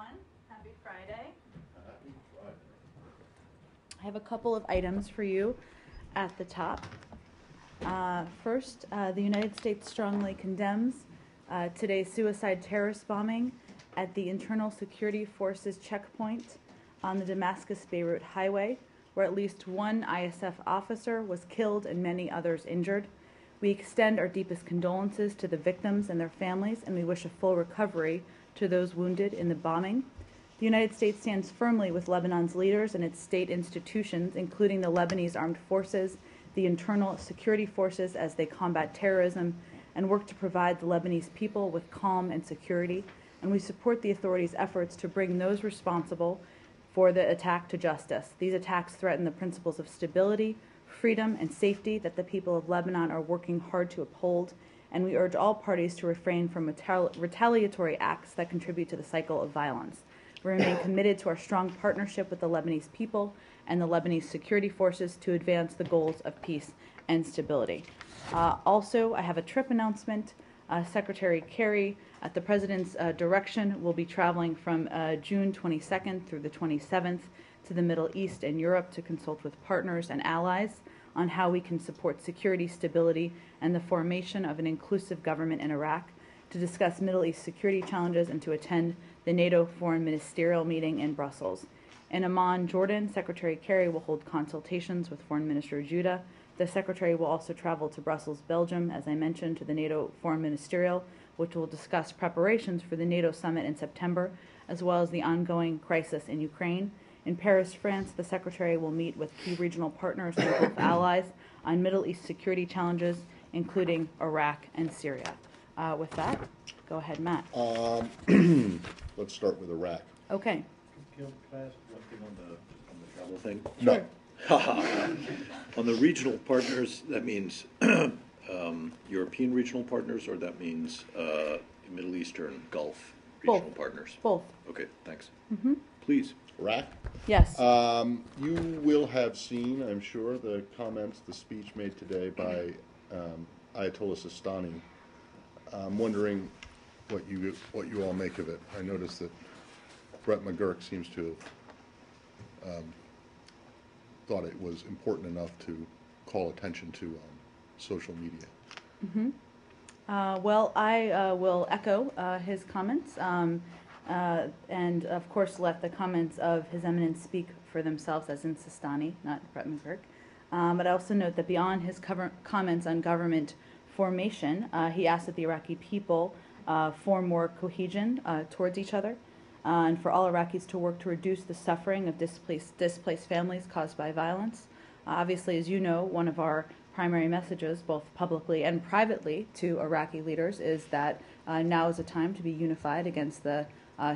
everyone. Happy Friday. Happy Friday. I have a couple of items for you at the top. First, the United States strongly condemns today's suicide terrorist bombing at the Internal Security Forces checkpoint on the Damascus-Beirut highway, where at least one ISF officer was killed and many others injured. We extend our deepest condolences to the victims and their families, and we wish a full recovery to those wounded in the bombing. The United States stands firmly with Lebanon's leaders and its state institutions, including the Lebanese Armed Forces, the Internal Security Forces, as they combat terrorism and work to provide the Lebanese people with calm and security. And we support the authorities' efforts to bring those responsible for the attack to justice. These attacks threaten the principles of stability, freedom, and safety that the people of Lebanon are working hard to uphold, and we urge all parties to refrain from retaliatory acts that contribute to the cycle of violence. We remain committed to our strong partnership with the Lebanese people and the Lebanese security forces to advance the goals of peace and stability. Also, I have a trip announcement. Secretary Kerry, at the President's direction, will be traveling from June 22nd through the 27th to the Middle East and Europe to consult with partners and allies on how we can support security, stability, and the formation of an inclusive government in Iraq, to discuss Middle East security challenges, and to attend the NATO Foreign Ministerial meeting in Brussels. In Amman, Jordan, Secretary Kerry will hold consultations with Foreign Minister Judah. The Secretary will also travel to Brussels, Belgium, as I mentioned, to the NATO Foreign Ministerial, which will discuss preparations for the NATO summit in September, as well as the ongoing crisis in Ukraine. In Paris, France, the Secretary will meet with key regional partners and Gulf allies on Middle East security challenges, including Iraq and Syria. With that, go ahead, Matt. Let's start with Iraq. Okay. Can I ask one thing on the travel thing? No. On the regional partners, that means European regional partners, or that means Middle Eastern Gulf regional partners? Both. Okay, thanks. Mm-hmm. Please. Iraq? Yes. You will have seen, I'm sure, the speech made today by Ayatollah Sistani. I'm wondering what you all make of it. I noticed that Brett McGurk seems to have thought it was important enough to call attention to social media. Mm-hmm. Well, I will echo his comments and, of course, let the comments of His Eminence speak for themselves, as in Sistani, not Brett McGurk. But I also note that beyond his comments on government formation, he asked that the Iraqi people form more cohesion towards each other, and for all Iraqis to work to reduce the suffering of displaced families caused by violence. Obviously, as you know, one of our primary messages, both publicly and privately, to Iraqi leaders is that now is a time to be unified against the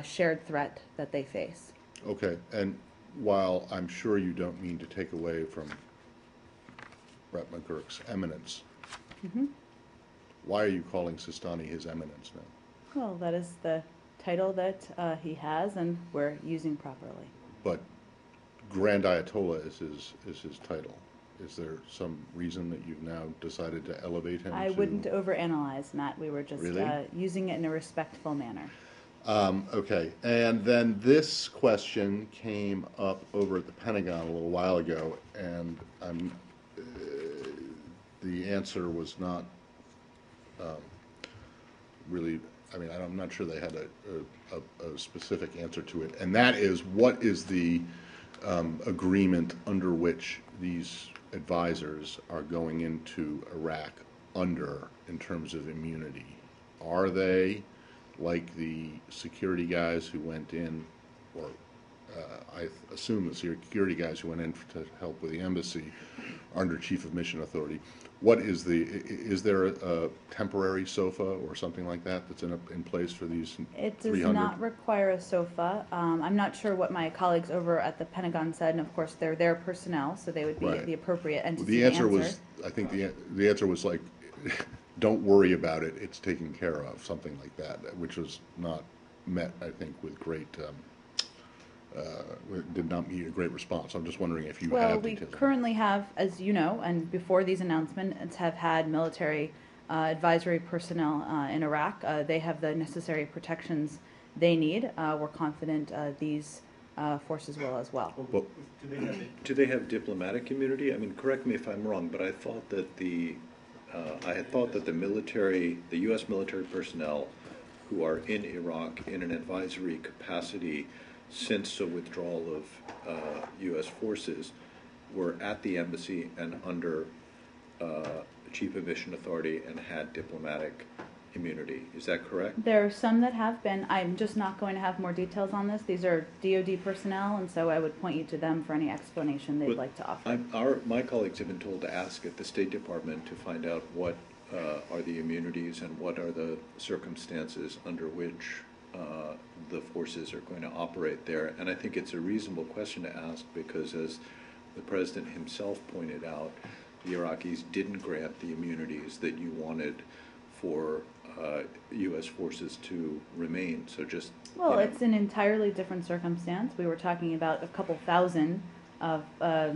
shared threat that they face. Okay, and while I'm sure you don't mean to take away from Brett McGurk's eminence, Mm-hmm. why are you calling Sistani His Eminence now? Well, that is the title that he has, and we're using properly. But Grand Ayatollah is his title. Is there some reason that you've now decided to elevate him? I wouldn't overanalyze, Matt. We were just Really? Using it in a respectful manner. Okay, and then this question came up over at the Pentagon a little while ago, and the answer was not really, I mean, I'm not sure they had a specific answer to it, and that is, what is the agreement under which these advisors are going into Iraq under in terms of immunity? Are they like the security guys who went in, or I assume the security guys who went in to help with the embassy, under Chief of Mission Authority? What is is there a temporary SOFA or something like that that's in place for these 300? It does not require a SOFA. I'm not sure what my colleagues over at the Pentagon said, and of course they're their personnel, so they would be the appropriate entity The answer to answer. was, I think the answer was like, don't worry about it, it's taken care of, something like that, which was not met, I think, with great, did not meet a great response. I'm just wondering if you have details. Well, we currently have, as you know, and before these announcements, have had military advisory personnel in Iraq. They have the necessary protections they need, we're confident these forces will as well. Well, Do they have diplomatic immunity? I mean, correct me if I'm wrong, but I thought that I had thought that the U.S. military personnel who are in Iraq in an advisory capacity since the withdrawal of U.S. forces were at the embassy and under chief of mission authority and had diplomatic immunity. Is that correct? There are some that have been. I'm just not going to have more details on this. These are DoD personnel, and so I would point you to them for any explanation they'd But like to offer. My colleagues have been told to ask at the State Department to find out what are the immunities and what are the circumstances under which the forces are going to operate there. And I think it's a reasonable question to ask because, as the President himself pointed out, the Iraqis didn't grant the immunities that you wanted for U.S. forces to remain. So just Well, it's an entirely different circumstance. We were talking about a couple thousand of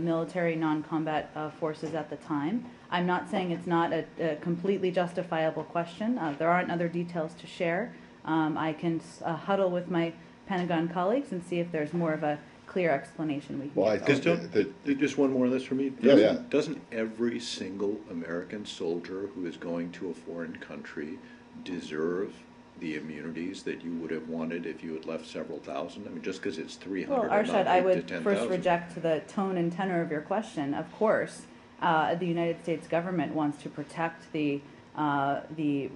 military non-combat forces at the time. I'm not saying it's not a completely justifiable question. There aren't other details to share. I can huddle with my Pentagon colleagues and see if there's more of a clear explanation we can Well, I get. think just one more on this for me. Yeah. Doesn't every single American soldier who is going to a foreign country deserve the immunities that you would have wanted if you had left several thousand? I mean, just because it's 300 Well, or Arshad, not I to would 10,000. first reject the tone and tenor of your question. Of course, the United States government wants to protect the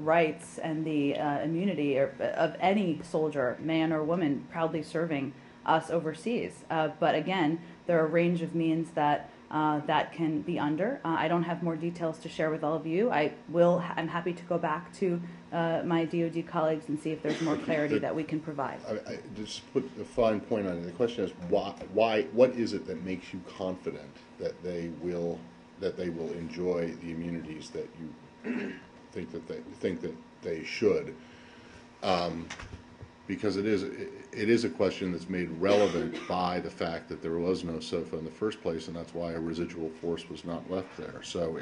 rights and the immunity of any soldier, man or woman, proudly serving us overseas. But again, there are a range of means that that can be under. I don't have more details to share with all of you. I'm happy to go back to my DoD colleagues and see if there's more clarity that we can provide. I just put a fine point on it. The question is what is it that makes you confident that they will enjoy the immunities that you think that they should? Because it is a question that's made relevant by the fact that there was no SOFA in the first place, and that's why a residual force was not left there. So,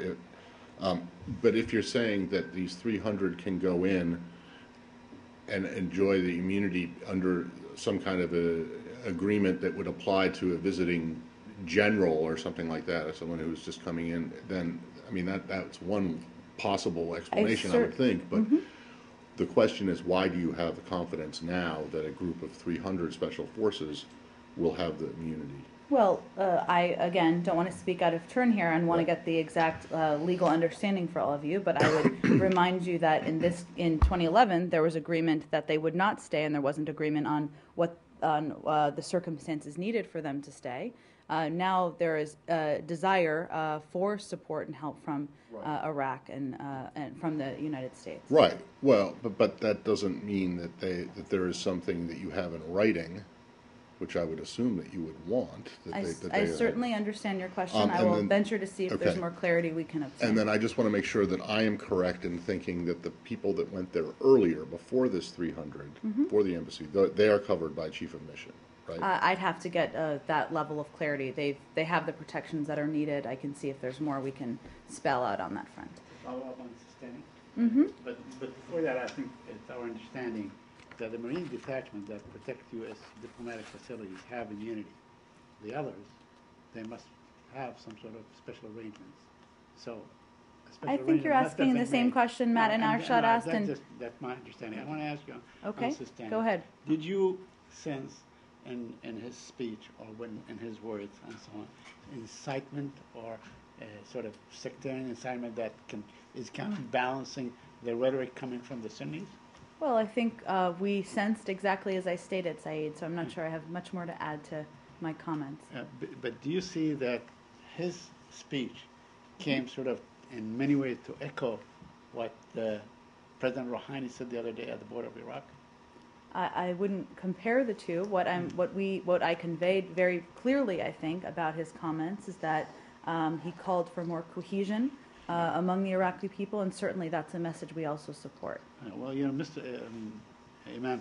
but if you're saying that these 300 can go in and enjoy the immunity under some kind of a agreement that would apply to a visiting general or something like that, or someone who's just coming in, then I mean that's one possible explanation, I would think, but. Mm-hmm. The question is, why do you have the confidence now that a group of 300 special forces will have the immunity? Well, I, again, don't want to speak out of turn here and want to get the exact legal understanding for all of you, but I would remind you that in 2011, there was agreement that they would not stay, and there wasn't agreement on what the circumstances needed for them to stay. Now there is a desire for support and help from Iraq and from the United States. Right. Well, but that doesn't mean that there is something that you have in writing, which I would assume that you would want. I certainly understand your question. I will venture to see if there's more clarity we can obtain. And then I just want to make sure that I am correct in thinking that the people that went there earlier, before this 300, for the embassy, they are covered by Chief of Mission. Right. I'd have to get that level of clarity. They have the protections that are needed. I can see if there's more we can spell out on that front. Follow up on sustaining. Mm-hmm. But before that, I think it's our understanding that the Marine detachment that protect U.S. diplomatic facilities have immunity. The others, they must have some sort of special arrangements. So, I think you're asking the same question Matt and Arshad asked. That's my understanding. I want to ask you on sustaining. Go ahead. Did you sense in his speech or in his words and so on, incitement or sort of sectarian incitement that is kind of balancing the rhetoric coming from the Sunnis? Well, I think we sensed exactly as I stated, Saeed, so I'm not sure I have much more to add to my comments. But do you see that his speech came sort of in many ways to echo what President Rouhani said the other day at the border of Iraq? I wouldn't compare the two. What I conveyed very clearly, I think, about his comments is that he called for more cohesion among the Iraqi people, and certainly that's a message we also support. Well, Imam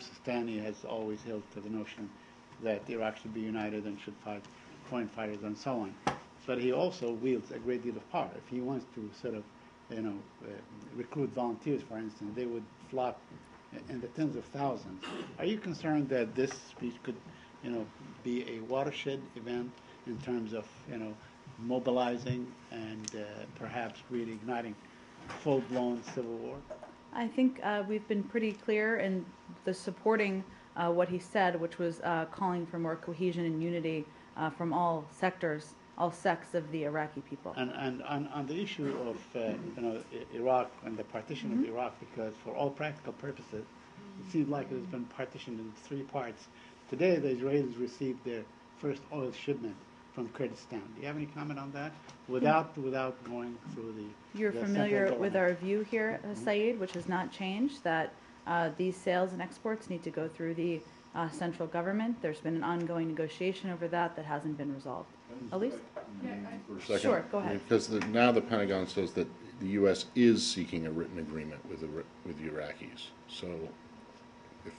Sistani has always held to the notion that Iraq should be united and should fight foreign fighters and so on. But he also wields a great deal of power. If he wants to sort of, recruit volunteers, for instance, they would flock in the tens of thousands. Are you concerned that this speech could, be a watershed event in terms of, mobilizing and perhaps really igniting full-blown civil war? I think we've been pretty clear in the supporting what he said, which was calling for more cohesion and unity from all sectors, all sects of the Iraqi people. And on the issue of Iraq and the partition of Iraq, because for all practical purposes, it seems like it has been partitioned in three parts. Today, the Israelis received their first oil shipment from Kurdistan. Do you have any comment on that? Without going through the You're the familiar central with government. our view here, Saeed, which has not changed, that these sales and exports need to go through the central government. There's been an ongoing negotiation over that that hasn't been resolved. Elise? For a second? Sure, go ahead. Because now the Pentagon says that the U.S. is seeking a written agreement with the Iraqis. So if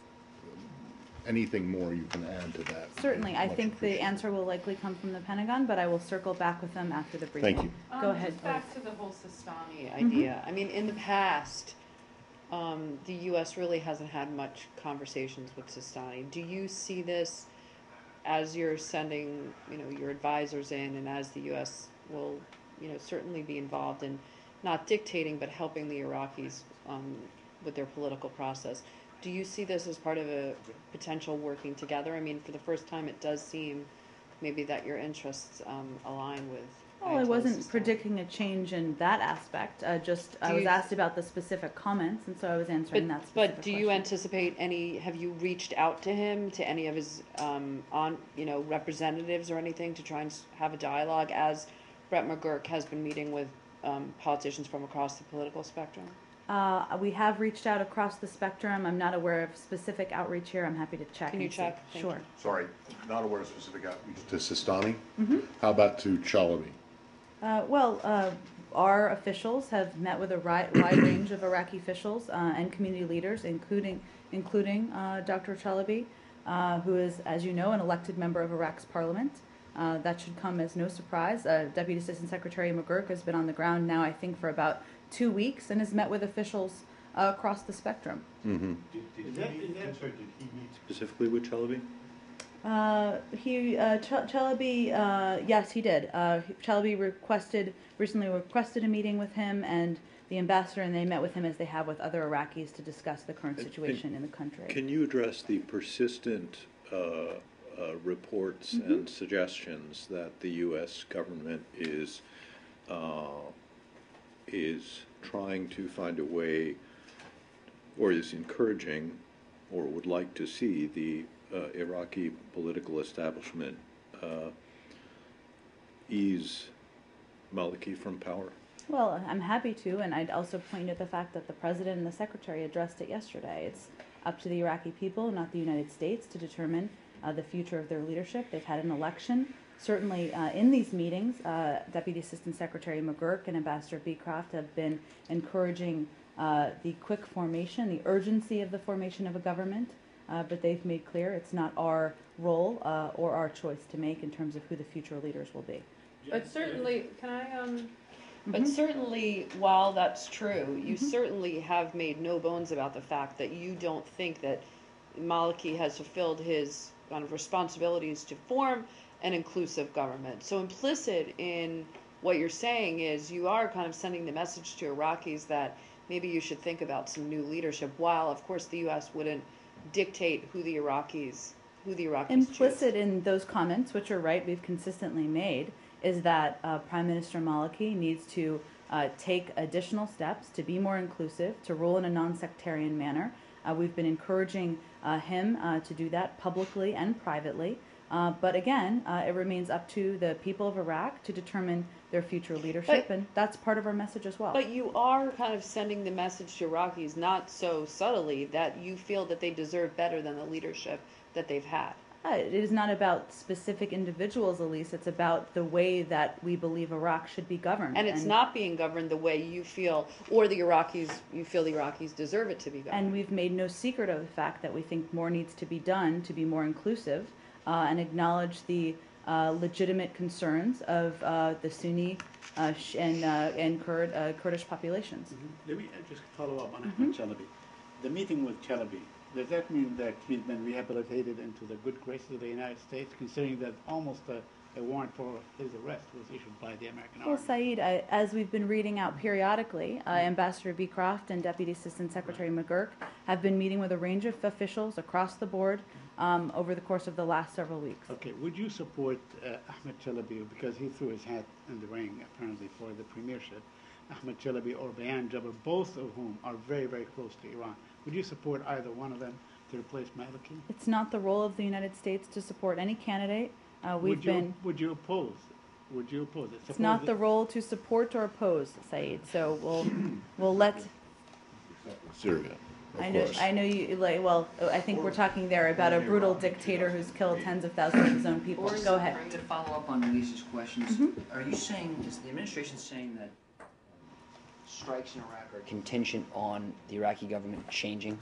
anything more you can add to that. would be Certainly. I much think the appreciated. answer will likely come from the Pentagon, but I will circle back with them after the briefing. Thank you. Go ahead. Just back to the whole Sistani idea. I mean, in the past, the U.S. really hasn't had much conversations with Sistani. Do you see this as you're sending, your advisors in, and as the U.S. will, certainly be involved in not dictating but helping the Iraqis with their political process? Do you see this as part of a potential working together? I mean, for the first time, it does seem maybe that your interests align with. Well, I Ayatollah wasn't Sistani. predicting a change in that aspect. I was you- asked about the specific comments, and so I was answering that specific But do you question. anticipate have you reached out to him, to any of his representatives or anything, to try and have a dialogue, as Brett McGurk has been meeting with politicians from across the political spectrum? We have reached out across the spectrum. I'm not aware of specific outreach here. I'm happy to check. Can you and see. check? Thank Sure. you. Sorry, not aware of specific outreach to Sistani. How about to Chalabi? Our officials have met with a wide range of Iraqi officials and community leaders, including Dr. Chalabi, who is, as you know, an elected member of Iraq's parliament. That should come as no surprise. Deputy Assistant Secretary McGurk has been on the ground now, I think, for about 2 weeks and has met with officials across the spectrum. Specifically with Chalabi? Chalabi, yes, he did. Chalabi recently requested a meeting with him and the ambassador, and they met with him as they have with other Iraqis to discuss the current situation in the country. Can you address the persistent reports and suggestions that the U.S. government is trying to find a way, or is encouraging, or would like to see the Iraqi political establishment ease Maliki from power? Well, I'm happy to, and I'd also point at the fact that the president and the secretary addressed it yesterday. It's up to the Iraqi people, not the United States, to determine the future of their leadership. They've had an election. Certainly in these meetings, Deputy Assistant Secretary McGurk and Ambassador Beecroft have been encouraging the quick formation, the urgency of the formation of a government, but they've made clear it's not our role or our choice to make in terms of who the future leaders will be. But certainly, But certainly, while that's true, you certainly have made no bones about the fact that you don't think that Maliki has fulfilled his kind of responsibilities to form an inclusive government. So implicit in what you're saying is you are kind of sending the message to Iraqis that maybe you should think about some new leadership, while of course the U.S. wouldn't dictate who the Iraqis Implicit choose. in those comments, which are right, we've consistently made, is that Prime Minister Maliki needs to take additional steps to be more inclusive, to rule in a non-sectarian manner. We've been encouraging him to do that publicly and privately. But again, it remains up to the people of Iraq to determine their future leadership, and that's part of our message as well. But you are kind of sending the message to Iraqis, not so subtly, that you feel that they deserve better than the leadership that they've had. It is not about specific individuals, Elise. It's about the way that we believe Iraq should be governed. And it's not being governed the way you feel, or you feel the Iraqis deserve it to be governed. And we've made no secret of the fact that we think more needs to be done to be more inclusive and acknowledge the legitimate concerns of the Sunni and Kurdish populations. Let me just follow up on Chalabi. the meeting with Chalabi, does that mean that he's been rehabilitated into the good graces of the United States, considering that almost a warrant for his arrest was issued by the American Well, Army? Saeed, as we've been reading out periodically, Ambassador Beecroft and Deputy Assistant Secretary McGurk have been meeting with a range of officials across the board over the course of the last several weeks. Okay, would you support Ahmed Chalabi, because he threw his hat in the ring, apparently, for the premiership, Ahmed Chalabi or Bayan Jabr, both of whom are very, very close to Iran? Would you support either one of them to replace Maliki? It's not the role of the United States to support any candidate. Would you oppose? Would you oppose it? It's not the role to support or oppose, Saeed. So we'll let. Syria, of I know. course. I know you like. Well, I think we're talking there about a brutal dictator who's killed tens of thousands of his own people. Go ahead. To follow up on Lisa's questions, are you saying, is the administration saying that strikes in Iraq are contingent on the Iraqi government changing?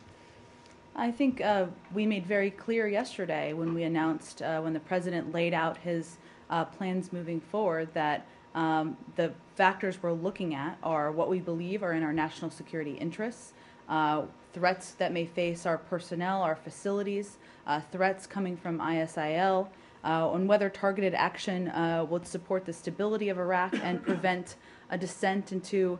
I think we made very clear yesterday when we announced, when the president laid out his plans moving forward, that the factors we're looking at are what we believe are in our national security interests, threats that may face our personnel, our facilities, threats coming from ISIL, on whether targeted action would support the stability of Iraq and prevent a descent into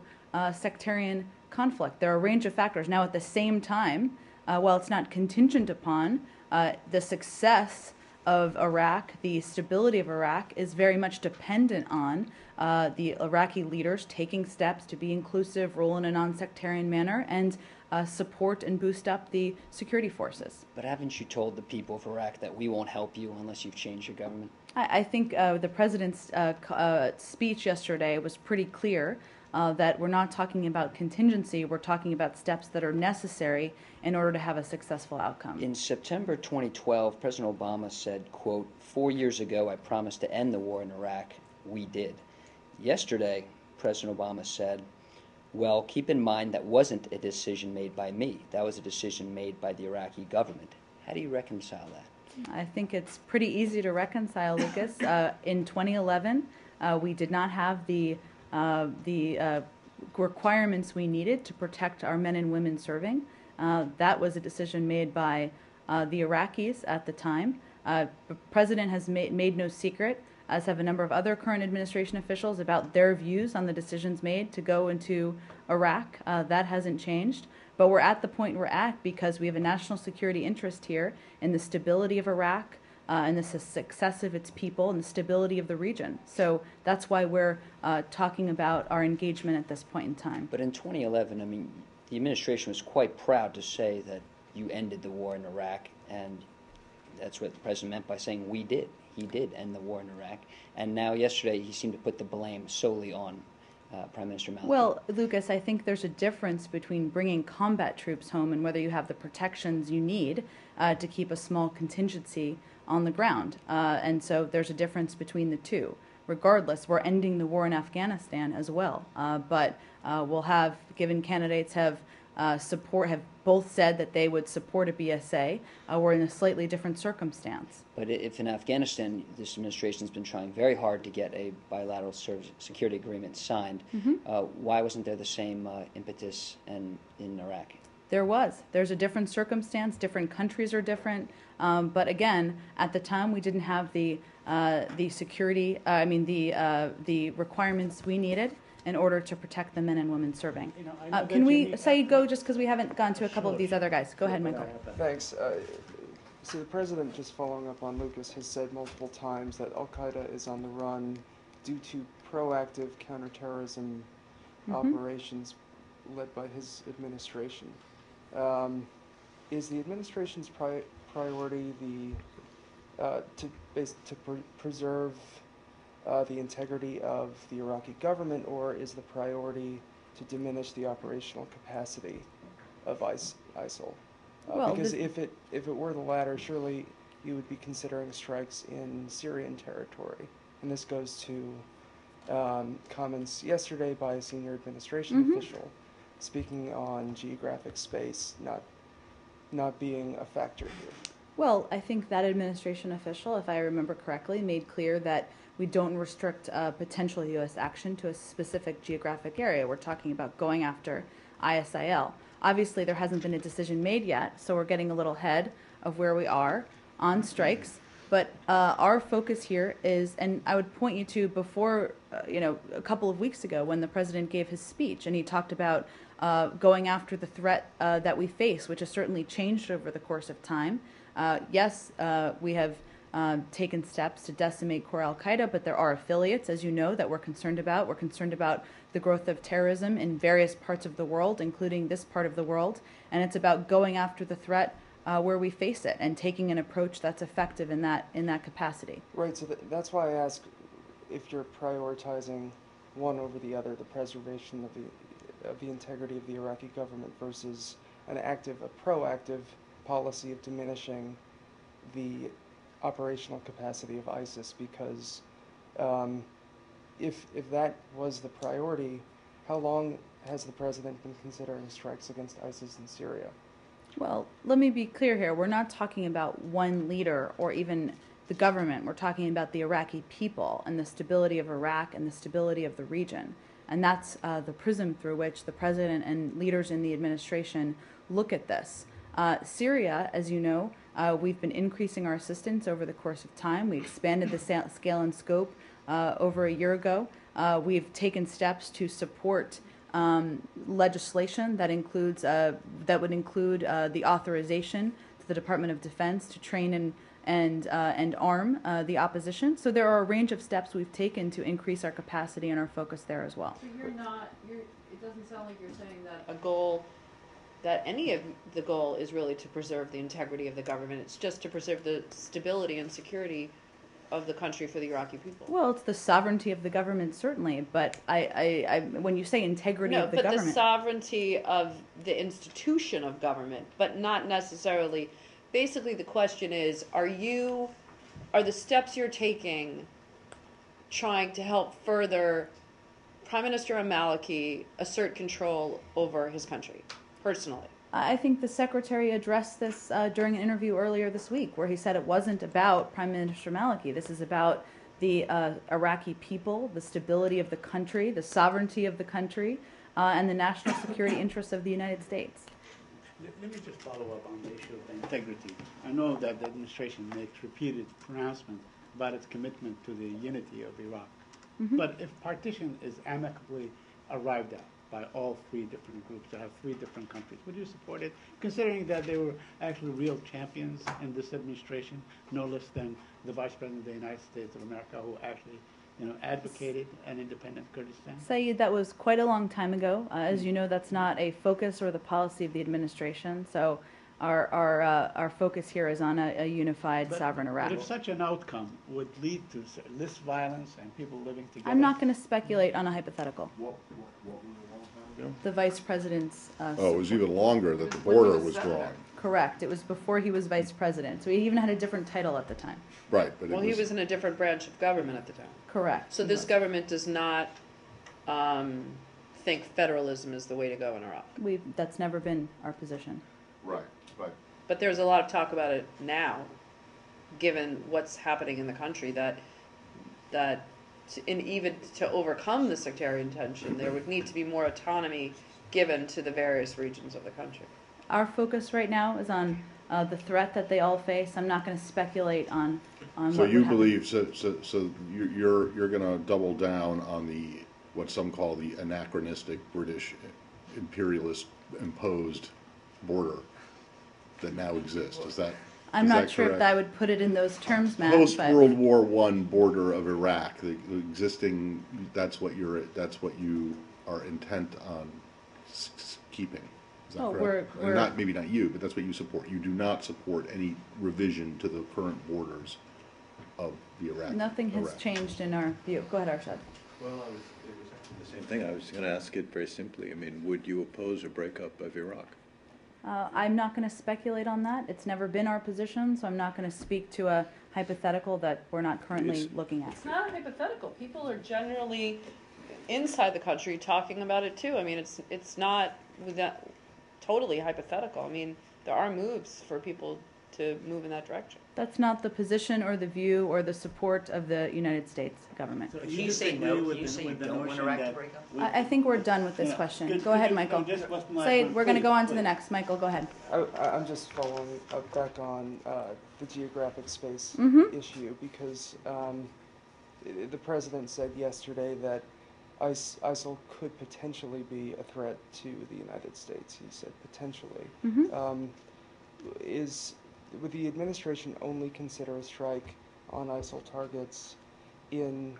sectarian conflict. There are a range of factors. Now, at the same time, while it's not contingent upon the success of Iraq, the stability of Iraq is very much dependent on the Iraqi leaders taking steps to be inclusive, rule in a non-sectarian manner, and support and boost up the security forces. But haven't you told the people of Iraq that we won't help you unless you've changed your government? I think the president's speech yesterday was pretty clear that we're not talking about contingency, we're talking about steps that are necessary in order to have a successful outcome. In September 2012, President Obama said, quote, 4 years ago I promised to end the war in Iraq. We did. Yesterday, President Obama said, well, keep in mind that wasn't a decision made by me. That was a decision made by the Iraqi government. How do you reconcile that? I think it's pretty easy to reconcile, Lucas. In 2011, we did not have the requirements we needed to protect our men and women serving. That was a decision made by the Iraqis at the time. The president has made no secret, as have a number of other current administration officials, about their views on the decisions made to go into Iraq. That hasn't changed. But we're at the point we're at because we have a national security interest here in the stability of Iraq, and the success of its people and the stability of the region. So that's why we're talking about our engagement at this point in time. But in 2011, I mean, the administration was quite proud to say that you ended the war in Iraq, and that's what the president meant by saying we did. He did end the war in Iraq. And now yesterday he seemed to put the blame solely on Prime Minister Maliki. Well, Lucas, I think there's a difference between bringing combat troops home and whether you have the protections you need to keep a small contingency on the ground. And so there's a difference between the two. Regardless, we're ending the war in Afghanistan as well. But we'll have, given candidates have both said that they would support a BSA, we're in a slightly different circumstance. But if in Afghanistan, this administration has been trying very hard to get a bilateral security agreement signed, why wasn't there the same impetus in Iraq? There's a different circumstance. Different countries are different. But again, at the time, we didn't have the security. The requirements we needed in order to protect the men and women serving. Can we, Saeed, go just because we haven't gone to a couple of these other guys? Go ahead, Michael. Thanks. So the president, just following up on Lucas, has said multiple times that Al-Qaeda is on the run due to proactive counterterrorism operations led by his administration. Is the administration's priority to preserve the integrity of the Iraqi government, or is the priority to diminish the operational capacity of ISIL? Because if it were the latter, surely you would be considering strikes in Syrian territory. And this goes to comments yesterday by a senior administration official speaking on geographic space not being a factor here. Well, I think that administration official, if I remember correctly, made clear that we don't restrict potential U.S. action to a specific geographic area. We're talking about going after ISIL. Obviously, there hasn't been a decision made yet, so we're getting a little ahead of where we are on strikes. But our focus here is, and I would point you to before, a couple of weeks ago when the president gave his speech and he talked about going after the threat that we face, which has certainly changed over the course of time. Yes, we have taken steps to decimate core al-Qaeda, but there are affiliates, as you know, that we're concerned about. We're concerned about the growth of terrorism in various parts of the world, including this part of the world, and it's about going after the threat where we face it and taking an approach that's effective in that capacity. Right, so that's why I ask if you're prioritizing one over the other, the preservation of the integrity of the Iraqi government versus a proactive policy of diminishing the operational capacity of ISIS, because if that was the priority, how long has the president been considering strikes against ISIS in Syria? Well, let me be clear here. We're not talking about one leader or even the government. We're talking about the Iraqi people and the stability of Iraq and the stability of the region. And that's the prism through which the president and leaders in the administration look at this. Syria, as you know, we've been increasing our assistance over the course of time. We expanded the scale and scope over a year ago. We've taken steps to support legislation that would include the authorization to the Department of Defense to train and arm the opposition. So there are a range of steps we've taken to increase our capacity and our focus there as well. So it doesn't sound like you're saying that any of the goal is really to preserve the integrity of the government. It's just to preserve the stability and security of the country for the Iraqi people. Well, it's the sovereignty of the government, certainly, but I when you say integrity of the government... No, but the sovereignty of the institution of government, but not necessarily... Basically, the question is, are the steps you're taking trying to help further Prime Minister al-Maliki assert control over his country, personally? I think the secretary addressed this during an interview earlier this week, where he said it wasn't about Prime Minister Maliki. This is about the Iraqi people, the stability of the country, the sovereignty of the country, and the national security interests of the United States. Let me just follow up on the issue of integrity. I know that the administration makes repeated pronouncements about its commitment to the unity of Iraq. Mm-hmm. But if partition is amicably arrived at by all three different groups that have three different countries, would you support it, considering that they were actually real champions in this administration, no less than the Vice President of the United States of America, who actually advocated an independent Kurdistan? Saeed, that was quite a long time ago. As you know, that's not a focus or the policy of the administration. So our focus here is on a unified, sovereign Iraq. But if such an outcome would lead to less violence and people living together... I'm not going to speculate on a hypothetical. What was a long time ago? The vice president's... it was even longer that the border was drawn. Correct. It was before he was vice president. So he even had a different title at the time. Right. But he was in a different branch of government at the time. Correct. So this government does not think federalism is the way to go in Iraq. That's never been our position. Right. But there's a lot of talk about it now, given what's happening in the country, even to overcome the sectarian tension, there would need to be more autonomy given to the various regions of the country. Our focus right now is on the threat that they all face. I'm not going to speculate on so what you would happen. believe so you're going to double down on the what some call the anachronistic British imperialist imposed border that now exists. Is that I'm is not that sure correct? if I would put it in those terms, Matt. Post but World War I border of Iraq, the existing. That's what you are intent on keeping. Is that correct? we're maybe not you, but that's what you support. You do not support any revision to the current borders of the Iraq. Nothing has Iraq. changed in our view. Go ahead, Arshad. Well, it was actually the same thing. I was going to ask it very simply. I mean, would you oppose a breakup of Iraq? I'm not going to speculate on that. It's never been our position, so I'm not going to speak to a hypothetical that we're not currently looking at. It's not a hypothetical. People are generally inside the country talking about it too. I mean, it's not totally hypothetical. I mean, there are moves for people to move in that direction. That's not the position or the view or the support of the United States government. So Can you you say disagree no? with Can you the- say with the don't want notion Iraq to that break up? we- I think we're done with this Yeah. question. Could- Go ahead, could you- Michael. just what's my Say, point? we're going to Please, go on to the please. next. Michael, go ahead. I'm just following up back on the geographic space issue because the president said yesterday that ISIL could potentially be a threat to the United States. He said potentially. Would the administration only consider a strike on ISIL targets in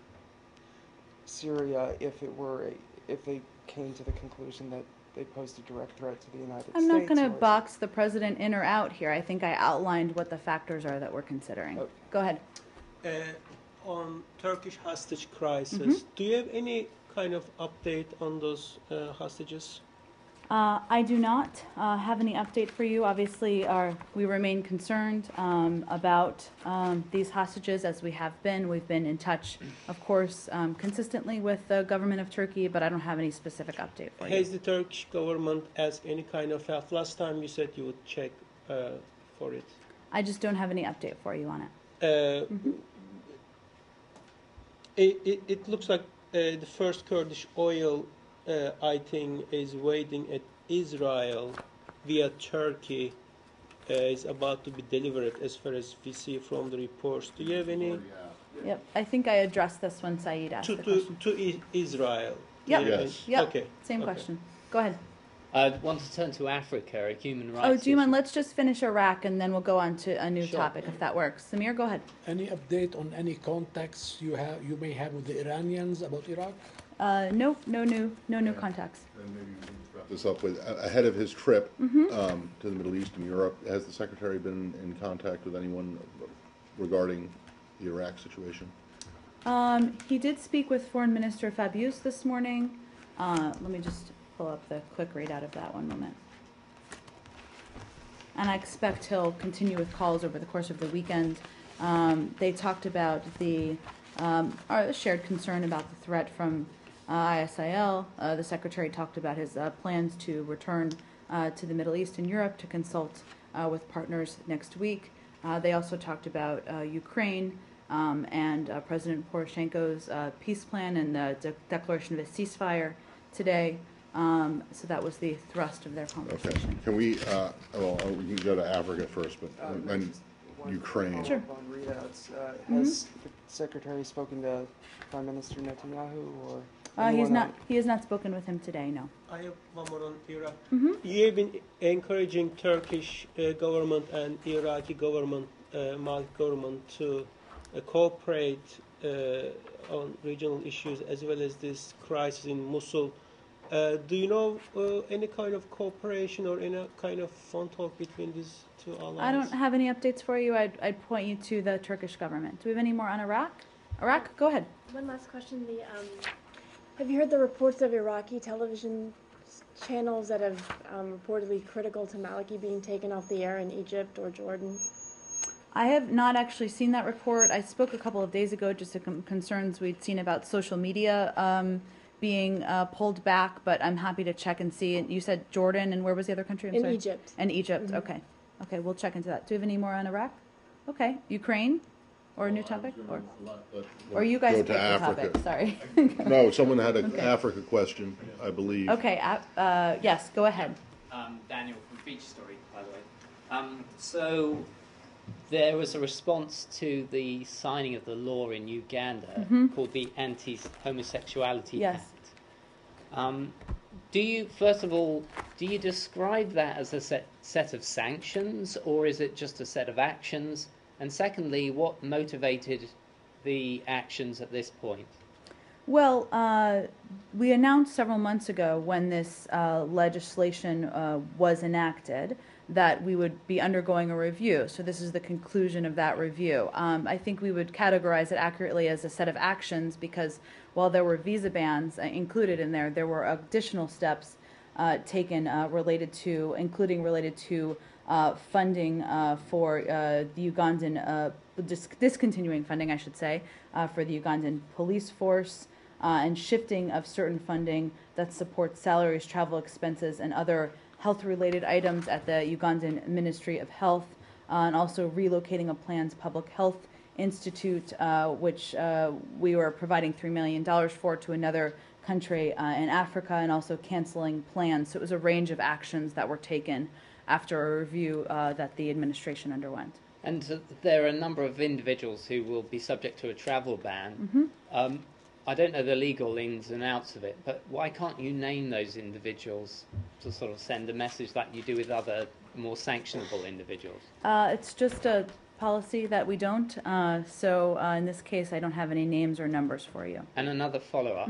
Syria if they came to the conclusion that they posed a direct threat to the United States? I'm not going to or is it- box the president in or out here. I think I outlined what the factors are that we're considering. Okay. Go ahead. On Turkish hostage crisis, do you have any kind of update on those hostages? I do not have any update for you. Obviously, we remain concerned about these hostages as we have been. We've been in touch, of course, consistently with the government of Turkey, but I don't have any specific update for you. Has the Turkish government asked any kind of help? Last time you said you would check for it. I just don't have any update for you on it. It looks like the first Kurdish oil, I think, is waiting at Israel via Turkey. Is about to be delivered, as far as we see from the reports. Do you have any Yep. I think I addressed this when Saeed asked the question. to Israel? Yep. Do you- Yes. Yep. Okay. Same Okay. question. Go ahead. I want to turn to Africa, a human rights Oh, do you mind? issue. Let's just finish Iraq and then we'll go on to a new Sure. topic if that works. Samir, go ahead. Any update on any contacts you may have with the Iranians about Iraq? No new contacts. And maybe we can wrap this up with, ahead of his trip to the Middle East and Europe, has the Secretary been in contact with anyone regarding the Iraq situation? He did speak with Foreign Minister Fabius this morning. Let me just pull up the quick readout of that one moment. And I expect he'll continue with calls over the course of the weekend. They talked about our shared concern about the threat from ISIL. The Secretary talked about his plans to return to the Middle East and Europe to consult with partners next week. They also talked about Ukraine and President Poroshenko's peace plan and the declaration of a ceasefire today. So that was the thrust of their Okay. conversation. Can we can go to Africa first, but and Just one Ukraine. Sure. follow-up on readouts. Has the Secretary spoken to Prime Minister Netanyahu or anyone He has not spoken with him today. No. I have one more on Iraq. You have been encouraging Turkish government and Iraqi government, Mali government, to cooperate on regional issues as well as this crisis in Mosul. Do you know any kind of cooperation or any kind of phone talk between these two allies? I don't have any updates for you. I'd point you to the Turkish government. Do we have any more on Iraq? Iraq, go ahead. One last question. Have you heard the reports of Iraqi television channels that have reportedly critical to Maliki being taken off the air in Egypt or Jordan? I have not actually seen that report. I spoke a couple of days ago just to concerns we'd seen about social media being pulled back, but I'm happy to check and see. You said Jordan, and where was the other country? I'm In sorry. Egypt. And Egypt, okay. Okay, we'll check into that. Do you have any more on Iraq? Okay. Ukraine? Or a new topic? Or you guys Go pick to the Africa. topic, sorry. No, someone had an Okay. Africa question, I believe. Okay, yes, go ahead. Daniel from Beach Story, by the way. So there was a response to the signing of the law in Uganda called the Anti-Homosexuality Yes. Act. Do you, first of all, do you describe that as a set of sanctions, or is it just a set of actions? And secondly, what motivated the actions at this point? Well, we announced several months ago when this legislation was enacted that we would be undergoing a review. So this is the conclusion of that review. I think we would categorize it accurately as a set of actions because while there were visa bans included in there, there were additional steps taken including related to funding for the Ugandan, discontinuing funding, I should say, for the Ugandan police force and shifting of certain funding that supports salaries, travel expenses, and other health-related items at the Ugandan Ministry of Health and also relocating a planned public health institute, which we were providing $3 million for, to another country in Africa, and also canceling plans. So it was a range of actions that were taken after a review that the administration underwent. And there are a number of individuals who will be subject to a travel ban. I don't know the legal ins and outs of it, but why can't you name those individuals to sort of send a message like you do with other more sanctionable individuals? It's just a policy that we don't. So in this case, I don't have any names or numbers for you. And another follow-up.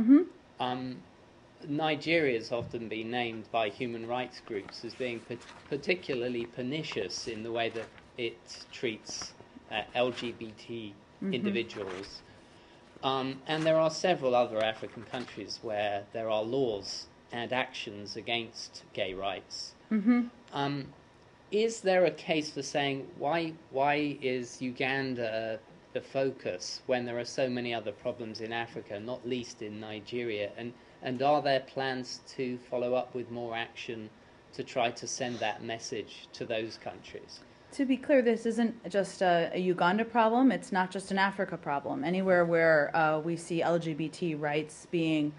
Nigeria has often been named by human rights groups as being particularly pernicious in the way that it treats LGBT individuals. And there are several other African countries where there are laws and actions against gay rights. Is there a case for saying why is Uganda the focus when there are so many other problems in Africa, not least in Nigeria? And are there plans to follow up with more action to try to send that message to those countries? To be clear, this isn't just a Uganda problem. It's not just an Africa problem. Anywhere where we see LGBT rights being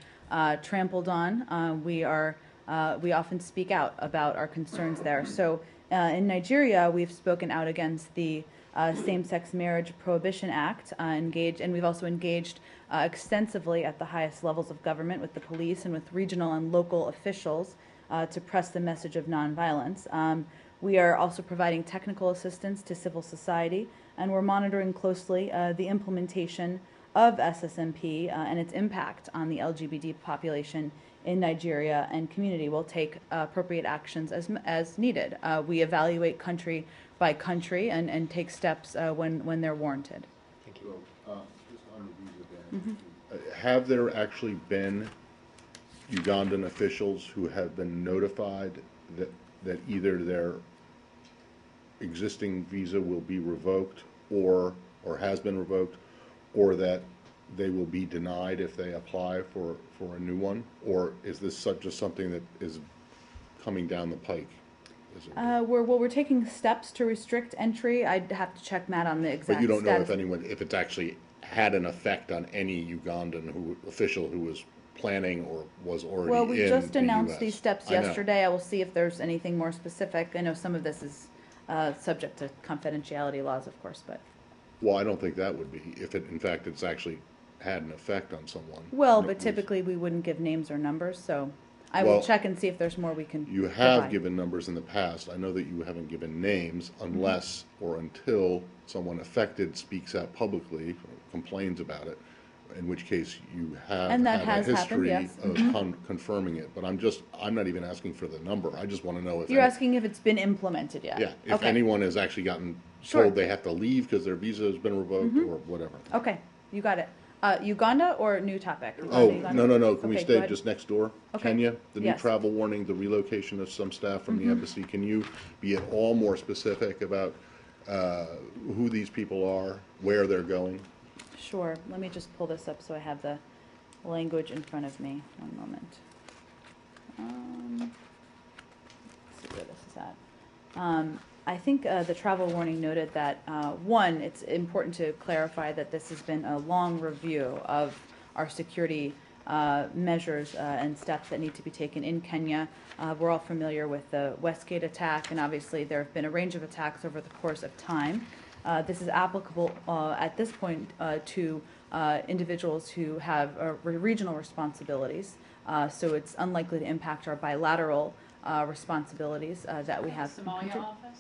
trampled on, we often speak out about our concerns there. So in Nigeria, we've spoken out against the Same-Sex Marriage Prohibition Act, and we've also engaged extensively at the highest levels of government with the police and with regional and local officials to press the message of nonviolence. We are also providing technical assistance to civil society, and we're monitoring closely the implementation of SSMP and its impact on the LGBT population in Nigeria and community. We'll take appropriate actions as needed. We evaluate country by country and take steps when they're warranted. Thank you. Just on the visa ban, have there actually been Ugandan officials who have been notified that either their existing visa will be revoked or has been revoked, or that they will be denied if they apply for a new one? Or is this just something that is coming down the pike? We're taking steps to restrict entry. I'd have to check Matt on the exact. But you don't know status. if it's actually had an effect on any Ugandan official who was planning or was already in Well, we just announced the US. these steps yesterday. I will see if there's anything more specific. I know some of this is subject to confidentiality laws, of course, but. Well, I don't think that would be, if in fact it's actually had an effect on someone. Well, but typically we wouldn't give names or numbers, so I will check and see if there's more we can You have provide. given numbers in the past. I know that you haven't given names unless or until someone affected speaks out publicly, or complains about it, in which case you have And that had has a history happened, yes. of confirming it. But I'm not even asking for the number. I just want to know if You're asking if it's been implemented yet? yeah, if Okay. anyone has actually gotten Sure. told they have to leave because their visa has been revoked or whatever. Okay, you got it. Uganda or new topic? Oh, Uganda? no. Can we Okay, go stay ahead. just next door? Okay. Kenya, the new Yes. travel warning, the relocation of some staff from the embassy. Can you be at all more specific about who these people are, where they're going? Sure, let me just pull this up so I have the language in front of me. One moment. Let's see where this is at. I think the travel warning noted that, one, it's important to clarify that this has been a long review of our security measures and steps that need to be taken in Kenya. We're all familiar with the Westgate attack, and obviously there have been a range of attacks over the course of time. This is applicable at this point to individuals who have regional responsibilities, so it's unlikely to impact our bilateral responsibilities that we have. Somalia office?